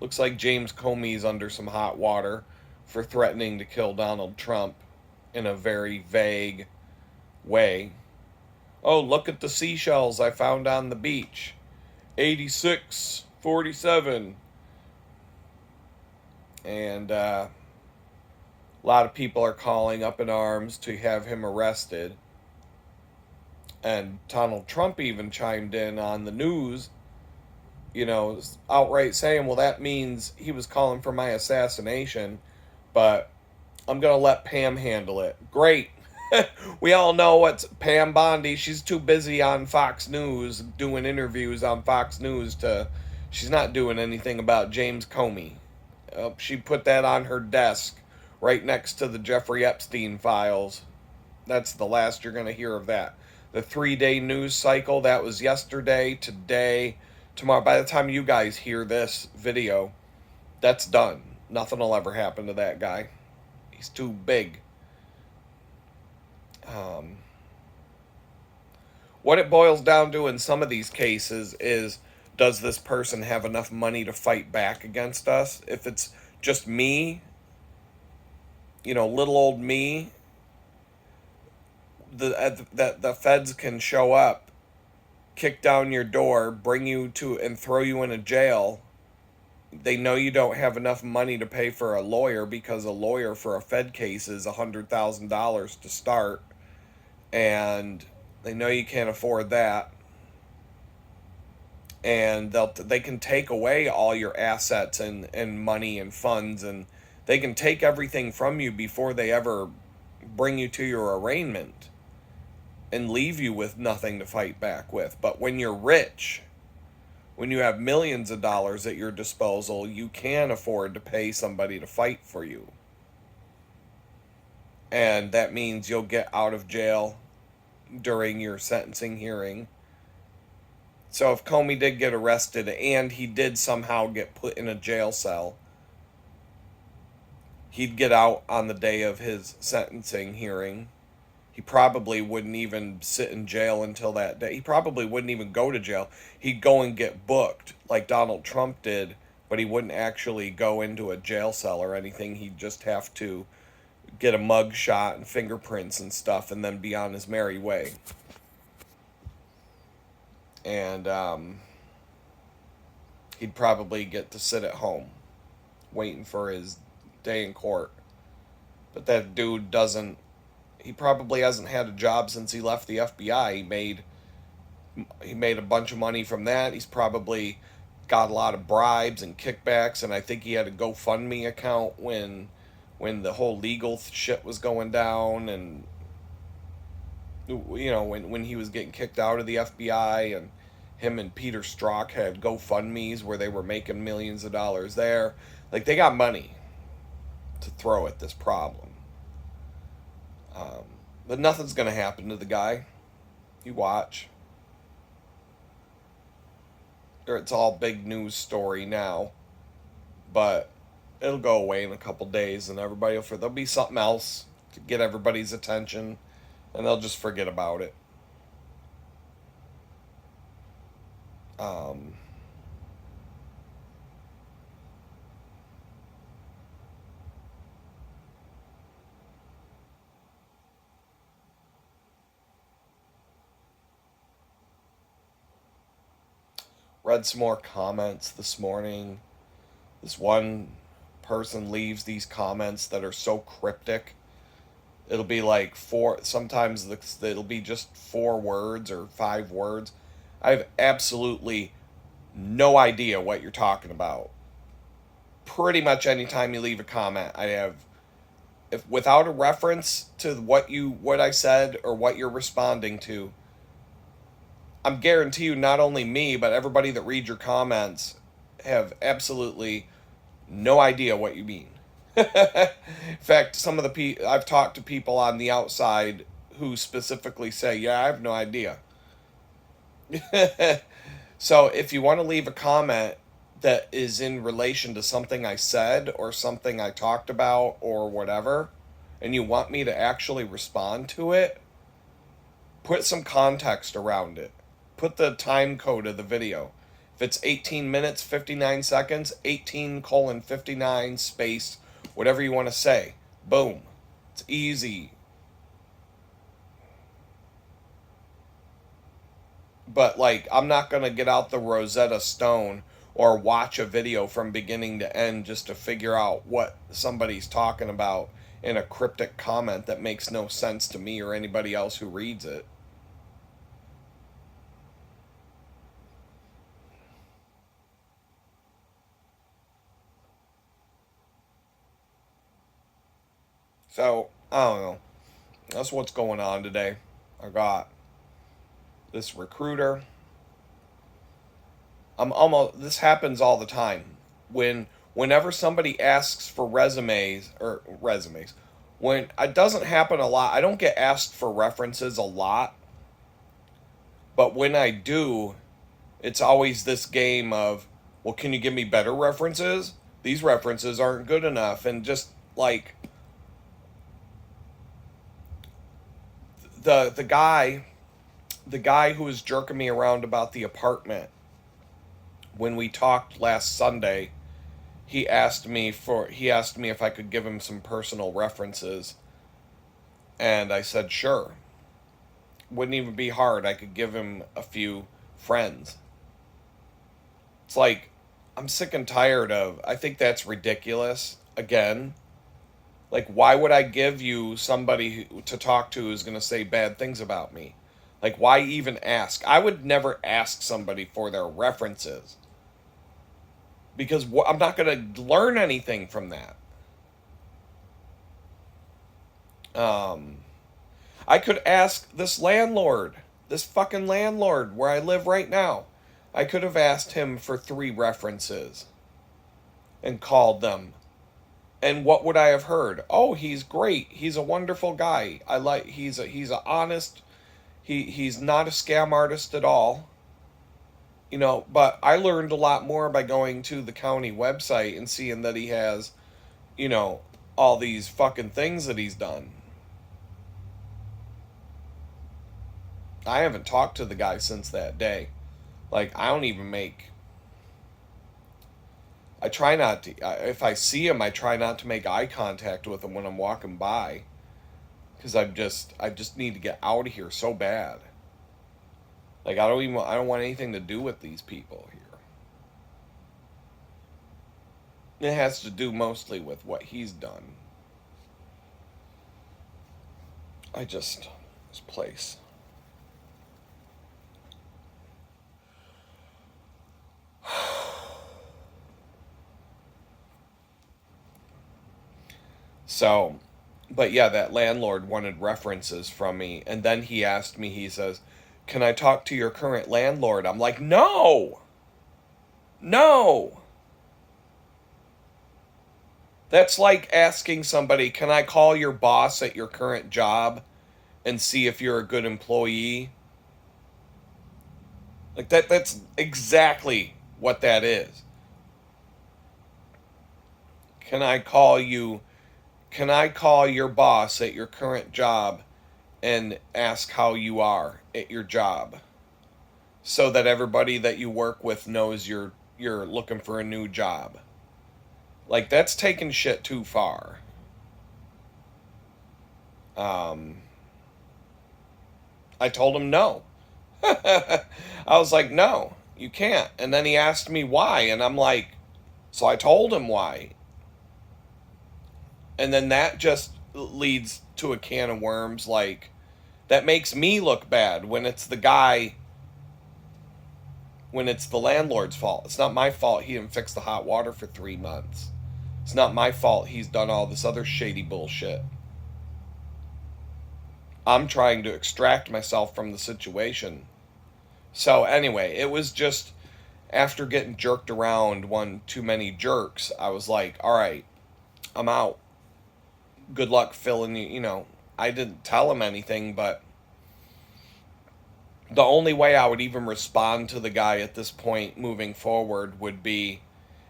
Looks like James Comey's under some hot water for threatening to kill Donald Trump in a very vague way. Oh, look at the seashells I found on the beach. 86, 47. And a lot of people are calling up in arms to have him arrested. And Donald Trump even chimed in on the news, outright saying, well, that means he was calling for my assassination, but I'm going to let Pam handle it. Great. We all know what's Pam Bondi. She's too busy on Fox News doing interviews on Fox News she's not doing anything about James Comey. She put that on her desk right next to the Jeffrey Epstein files. That's the last you're going to hear of that. The 3-day news cycle, that was yesterday, today, tomorrow. By the time you guys hear this video, that's done. Nothing will ever happen to that guy. He's too big. What it boils down to in some of these cases is, does this person have enough money to fight back against us? If it's just me, little old me, the feds can show up, kick down your door, bring you to and throw you in a jail. They know you don't have enough money to pay for a lawyer because a lawyer for a Fed case is $100,000 to start, and they know you can't afford that. And they can take away all your assets and money and funds, and they can take everything from you before they ever bring you to your arraignment and leave you with nothing to fight back with. But when you're rich, when you have millions of dollars at your disposal, you can afford to pay somebody to fight for you. And that means you'll get out of jail during your sentencing hearing. So if Comey did get arrested and he did somehow get put in a jail cell, he'd get out on the day of his sentencing hearing. He probably wouldn't even sit in jail until that day. He probably wouldn't even go to jail. He'd go and get booked like Donald Trump did, but he wouldn't actually go into a jail cell or anything. He'd just have to get a mug shot and fingerprints and stuff and then be on his merry way. And he'd probably get to sit at home waiting for his day in court. But that dude doesn't, he probably hasn't had a job since he left the FBI. He made a bunch of money from that. He's probably got a lot of bribes and kickbacks, and I think he had a GoFundMe account when the whole legal shit was going down, and you know, when he was getting kicked out of the FBI, and him and Peter Strzok had GoFundMes where they were making millions of dollars there. Like, they got money to throw at this problem. But nothing's going to happen to the guy. You watch. It's all big news story now. But it'll go away in a couple days, and there'll be something else to get everybody's attention, and they'll just forget about it. Read some more comments this morning. This one person leaves these comments that are so cryptic. It'll be like sometimes it'll be just 4 words or 5 words. I have absolutely no idea what you're talking about. Pretty much anytime you leave a comment, if without a reference to what I said or what you're responding to, I'm guarantee you not only me, but everybody that reads your comments have absolutely no idea what you mean. In fact, I've talked to people on the outside who specifically say, yeah, I have no idea. So if you want to leave a comment that is in relation to something I said or something I talked about or whatever, and you want me to actually respond to it, put some context around it. Put the time code of the video. If it's 18 minutes, 59 seconds, 18:59 space, whatever you want to say. Boom. It's easy. But, like, I'm not going to get out the Rosetta Stone or watch a video from beginning to end just to figure out what somebody's talking about in a cryptic comment that makes no sense to me or anybody else who reads it. So, I don't know. That's what's going on today. I got this recruiter. This happens all the time. Whenever somebody asks for resumes, when it doesn't happen a lot, I don't get asked for references a lot. But when I do, it's always this game of, well, can you give me better references? These references aren't good enough. And just like the guy who was jerking me around about the apartment when we talked last Sunday, he asked me if I could give him some personal references, and I said sure. wouldn't even be hard. I could give him a few friends. It's like, I'm sick and tired of, I think that's ridiculous. Again, like, why would I give you somebody to talk to who's going to say bad things about me? Like, why even ask? I would never ask somebody for their references because I'm not going to learn anything from that. I could ask this landlord, this fucking landlord where I live right now. I could have asked him for 3 references and called them. And what would I have heard? Oh, he's great. He's a wonderful guy. He's a honest. He's not a scam artist at all. You know, but I learned a lot more by going to the county website and seeing that he has, you know, all these fucking things that he's done. I haven't talked to the guy since that day. Like, I don't even make. I try not to. If I see him, I try not to make eye contact with him when I'm walking by. Because I just need to get out of here so bad. Like, I don't want anything to do with these people here. It has to do mostly with what he's done. This place. So, but yeah, that landlord wanted references from me. And then he asked me, he says, "Can I talk to your current landlord?" I'm like, no! No! That's like asking somebody, "Can I call your boss at your current job and see if you're a good employee?" Like that's exactly what that is. Can I call you Can I call your boss at your current job and ask how you are at your job so that everybody that you work with knows you're looking for a new job? Like, that's taking shit too far. I told him no. I was like, "No, you can't." And then he asked me why, and I'm like, so I told him why. And then that just leads to a can of worms. Like, that makes me look bad when it's the guy, when it's the landlord's fault. It's not my fault he didn't fix the hot water for 3 months. It's not my fault he's done all this other shady bullshit. I'm trying to extract myself from the situation. So anyway, it was just after getting jerked around one too many jerks, I was like, all right, I'm out. Good luck filling you, you know. I didn't tell him anything, but the only way I would even respond to the guy at this point moving forward would be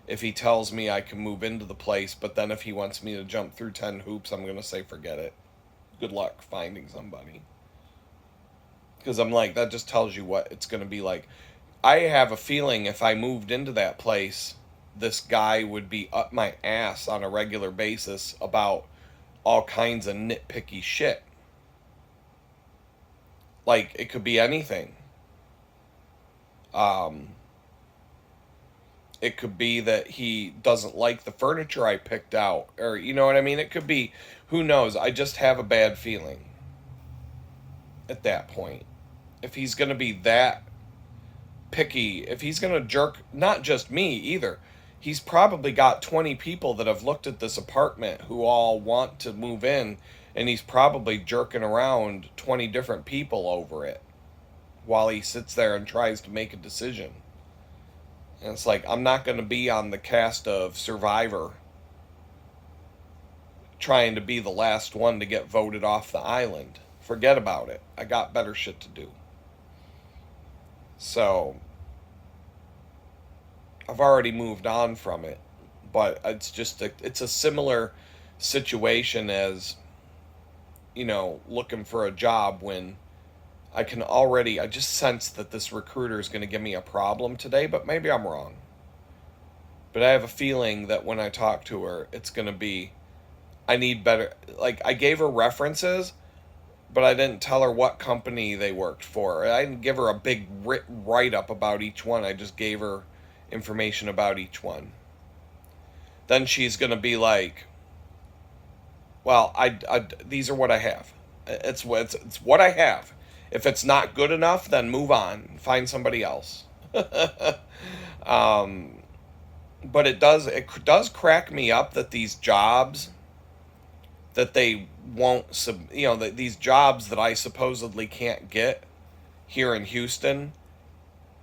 if he tells me I can move into the place, but then if he wants me to jump through 10 hoops, I'm going to say forget it. Good luck finding somebody. Because I'm like, that just tells you what it's going to be like. I have a feeling if I moved into that place, this guy would be up my ass on a regular basis about all kinds of nitpicky shit. Like, it could be anything. It could be that he doesn't like the furniture I picked out. Or, you know what I mean? It could be, who knows? I just have a bad feeling at that point. If he's going to be that picky, if he's going to jerk, not just me either, he's probably got 20 people that have looked at this apartment who all want to move in, and he's probably jerking around 20 different people over it while he sits there and tries to make a decision. And it's like, I'm not going to be on the cast of Survivor trying to be the last one to get voted off the island. Forget about it. I got better shit to do. So, I've already moved on from it. But it's a similar situation as, you know, looking for a job when I just sense that this recruiter is going to give me a problem today, but maybe I'm wrong. But I have a feeling that when I talk to her, it's going to be, I need better, like, I gave her references, but I didn't tell her what company they worked for. I didn't give her a big write up about each one. I just gave her information about each one. Then she's going to be like, well, these are what I have. It's what I have. If it's not good enough, then move on. Find somebody else. um, but it does crack me up that these jobs that they won't these jobs that I supposedly can't get here in Houston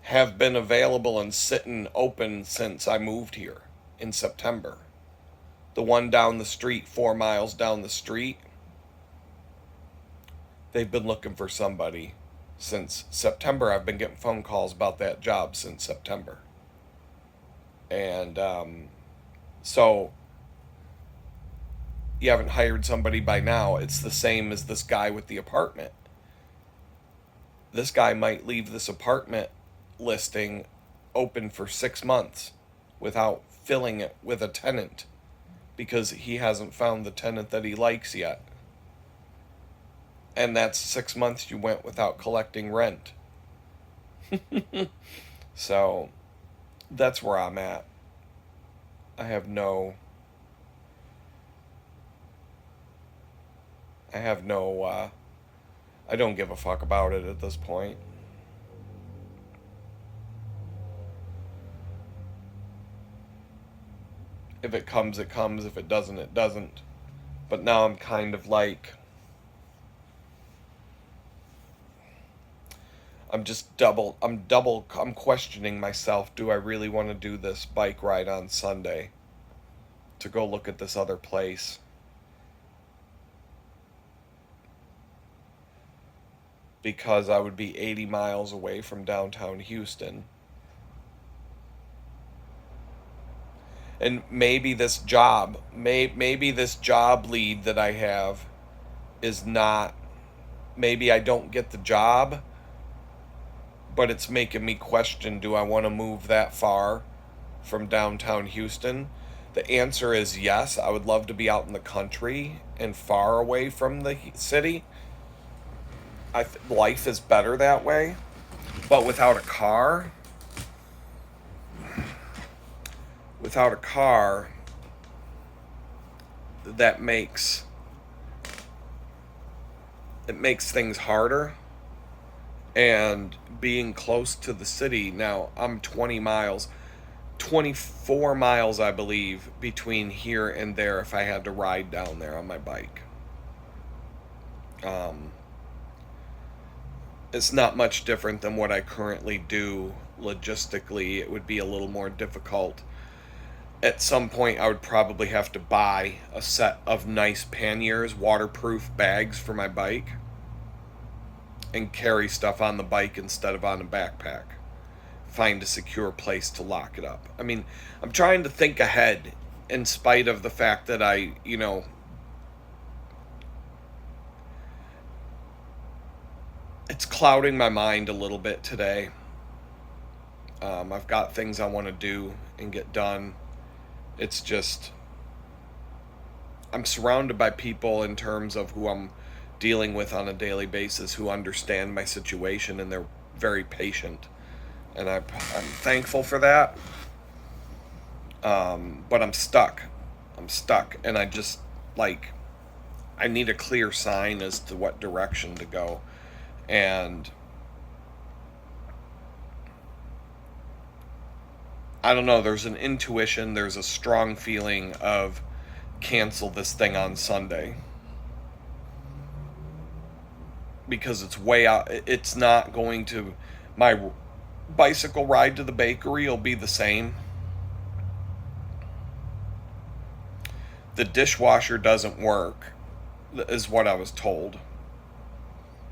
have been available and sitting open since I moved here in September. The one down the street, 4 miles down the street, they've been looking for somebody since September. I've been getting phone calls about that job since September. And so you haven't hired somebody by now. It's the same as this guy with the apartment. This guy might leave this apartment listing open for 6 months without filling it with a tenant because he hasn't found the tenant that he likes yet. And that's 6 months you went without collecting rent. So that's where I'm at. I have no I don't give a fuck about it at this point. If it comes, it comes. If it doesn't, it doesn't. But now I'm kind of like, I'm questioning myself. Do I really want to do this bike ride on Sunday to go look at this other place? Because I would be 80 miles away from downtown Houston. And maybe this job lead that I have is not, maybe I don't get the job, but it's making me question, do I want to move that far from downtown Houston? The answer is yes. I would love to be out in the country and far away from the city. Life is better that way, but without a car, that makes things harder. And being close to the city, now I'm 24 miles I believe between here and there if I had to ride down there on my bike. It's not much different than what I currently do logistically. It would be a little more difficult. At some point, I would probably have to buy a set of nice panniers, waterproof bags for my bike, and carry stuff on the bike instead of on a backpack. Find a secure place to lock it up. I mean, I'm trying to think ahead in spite of the fact that it's clouding my mind a little bit today. I've got things I want to do and get done. It's just, I'm surrounded by people in terms of who I'm dealing with on a daily basis who understand my situation, and they're very patient. And I'm thankful for that. But I'm stuck. And I just, I need a clear sign as to what direction to go. And I don't know, there's an intuition, there's a strong feeling of cancel this thing on Sunday. Because it's way out, it's not going to, my bicycle ride to the bakery will be the same. The dishwasher doesn't work, is what I was told.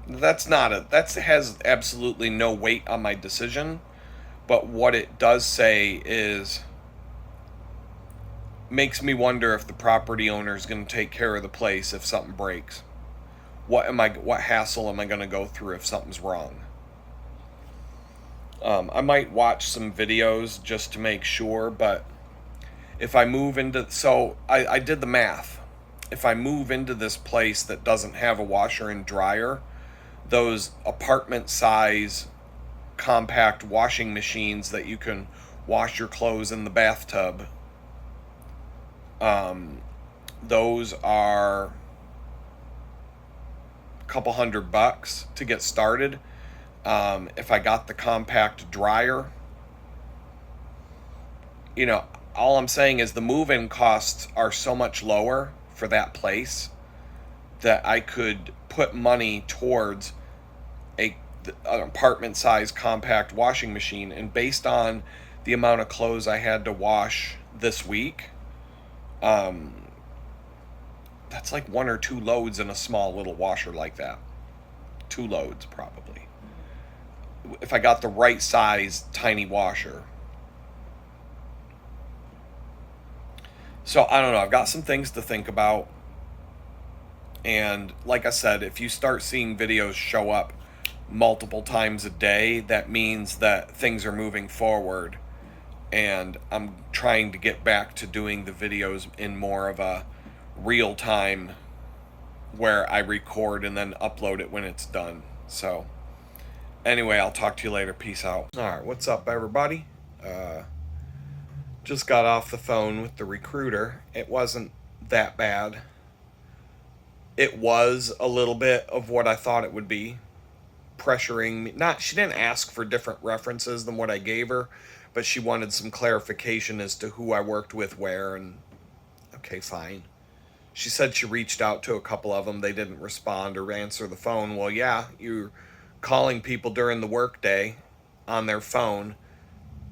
That has absolutely no weight on my decision, but what it does say is, makes me wonder if the property owner is going to take care of the place if something breaks. What hassle am I going to go through if something's wrong? I might watch some videos just to make sure, but if I move into, so I did the math. if I move into this place that doesn't have a washer and dryer, those apartment size compact washing machines that you can wash your clothes in the bathtub, those are a couple $100 to get started. If I got the compact dryer, all I'm saying is the move-in costs are so much lower for that place that I could put money towards an apartment size compact washing machine. And based on the amount of clothes I had to wash this week, that's like 1 or 2 loads in a small little washer like that. 2 loads probably, if I got the right size tiny washer. So I don't know, I've got some things to think about. And like I said, if you start seeing videos show up multiple times a day, that means that things are moving forward. And I'm trying to get back to doing the videos in more of a real time, where I record and then upload it when it's done. So anyway, I'll talk to you later. Peace out. All right, what's up, everybody? Just got off the phone with the recruiter. It wasn't that bad. It was a little bit of what I thought it would be, pressuring me. She didn't ask for different references than what I gave her, but she wanted some clarification as to who I worked with where, and okay, fine. She said she reached out to a couple of them. They didn't respond or answer the phone. Well, yeah, you're calling people during the workday on their phone.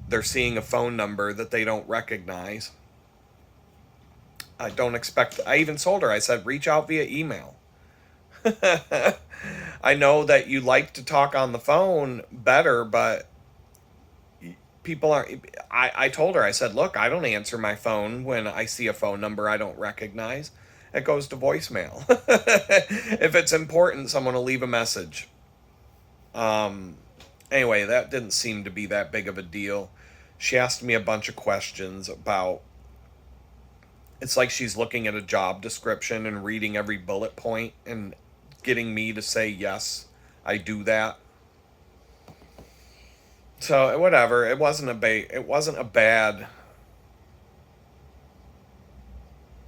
They're seeing a phone number that they don't recognize. I even told her, I said, reach out via email. I know that you like to talk on the phone better, but people aren't. I told her, I said, look, I don't answer my phone when I see a phone number I don't recognize. It goes to voicemail. If it's important, someone will leave a message. Anyway, that didn't seem to be that big of a deal. She asked me a bunch of questions about. It's like she's looking at a job description and reading every bullet point and getting me to say, yes, I do that. So whatever. It wasn't a bad.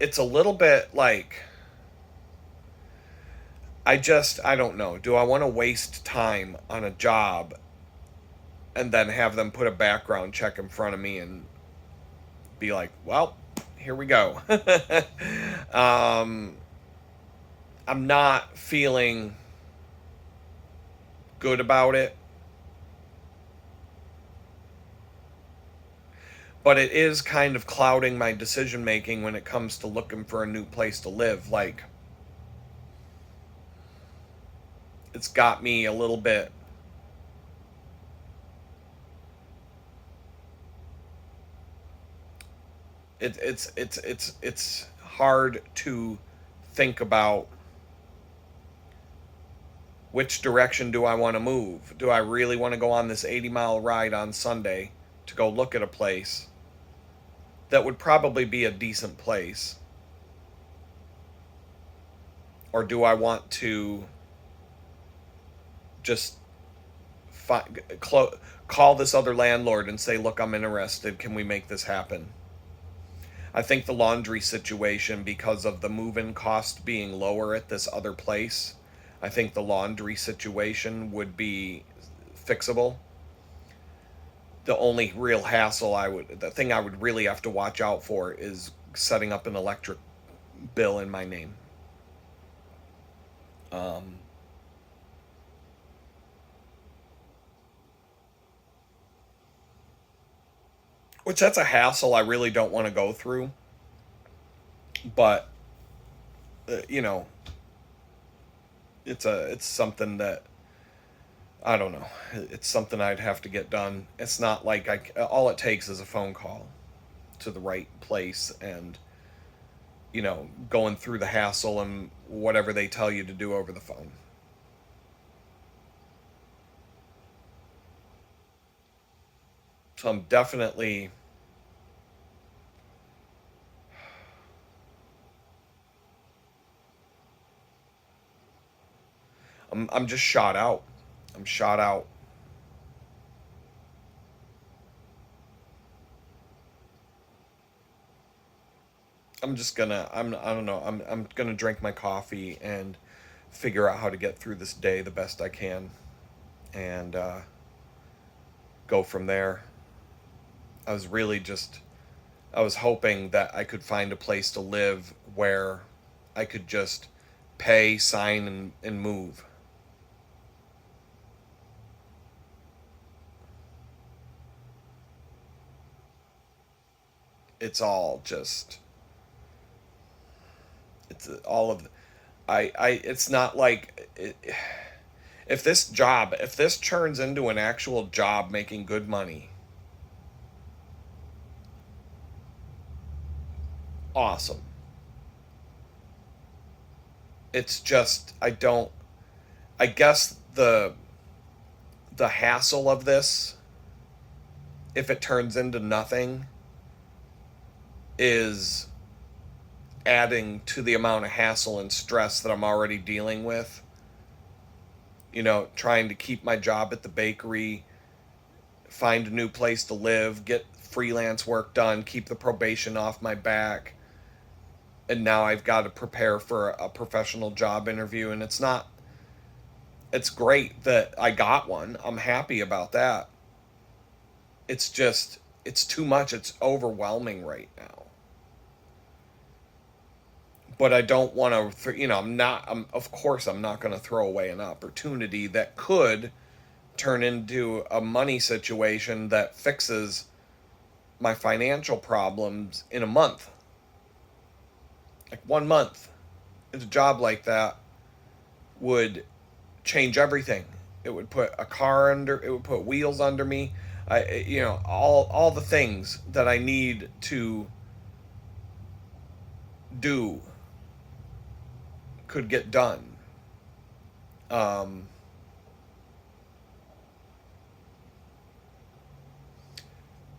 It's a little bit like, I don't know. Do I want to waste time on a job and then have them put a background check in front of me and be like, well, here we go. I'm not feeling good about it. But it is kind of clouding my decision making when it comes to looking for a new place to live. Like, it's got me a little bit. It's hard to think about which direction do I want to move. Do I really want to go on this 80-mile ride on Sunday to go look at a place that would probably be a decent place? Or do I want to just call this other landlord and say, look, I'm interested. Can we make this happen? I think the laundry situation, because of the move-in cost being lower at this other place, I think the laundry situation would be fixable. The only real hassle the thing I would really have to watch out for is setting up an electric bill in my name. Which, that's a hassle I really don't want to go through. But, it's something that, I don't know. It's something I'd have to get done. It's not like all it takes is a phone call to the right place, and, going through the hassle and whatever they tell you to do over the phone. So I'm definitely I'm just shot out. I'm shot out. I'm just gonna I don't know. I'm gonna drink my coffee and figure out how to get through this day the best I can, and go from there. I was really just I was hoping that I could find a place to live where I could just pay, sign, and move. It's all just it's all of I it's not like if this turns into an actual job making good money, awesome. It's just I guess the hassle of this, if it turns into nothing, is adding to the amount of hassle and stress that I'm already dealing with. You know, trying to keep my job at the bakery, find a new place to live, get freelance work done, keep the probation off my back. And now I've got to prepare for a professional job interview. And it's great that I got one. I'm happy about that. It's just, it's too much. It's overwhelming right now. But I don't want to, of course, I'm not going to throw away an opportunity that could turn into a money situation that fixes my financial problems in a month. Like 1 month in a job like that would change everything. It would put a car under, it would put wheels under me. All the things that I need to do could get done. Um,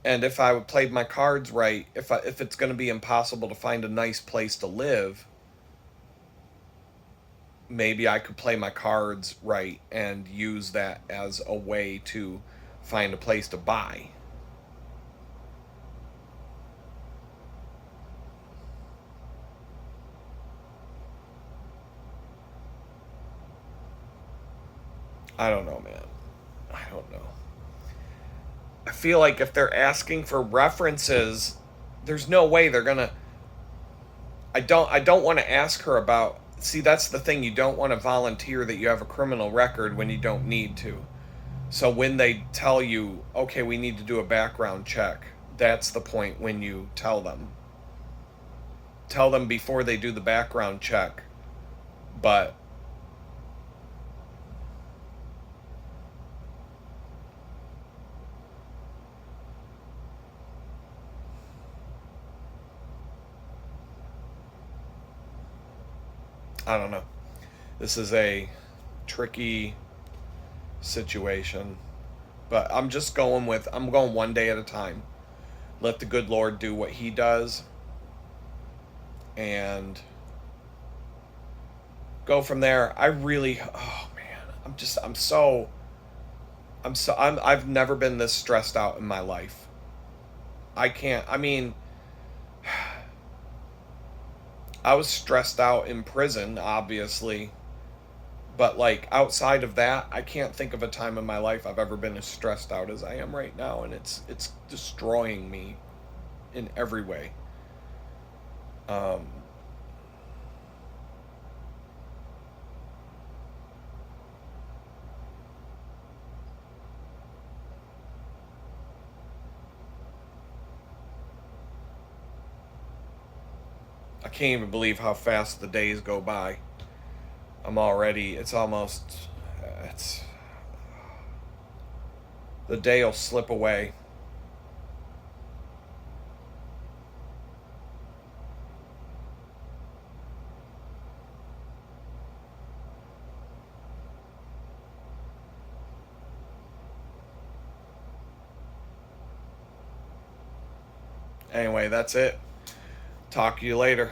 and if I played my cards right, if it's going to be impossible to find a nice place to live, maybe I could play my cards right and use that as a way to find a place to buy. I don't know, man. I don't know. I feel like if they're asking for references, there's no way they're gonna. I don't want to ask her about. See, that's the thing. You don't want to volunteer that you have a criminal record when you don't need to. So when they tell you, okay, we need to do a background check, that's the point when you tell them. Tell them before they do the background check. But I don't know. This is a tricky situation. But I'm going 1 day at a time. Let the good Lord do what he does and go from there. Oh man, I've never been this stressed out in my life. I mean, I was stressed out in prison, obviously, but like outside of that, I can't think of a time in my life I've ever been as stressed out as I am right now, and it's destroying me in every way. Um, I can't even believe how fast the days go by. It's almost, it's, the day will slip away. Anyway, that's it. Talk to you later.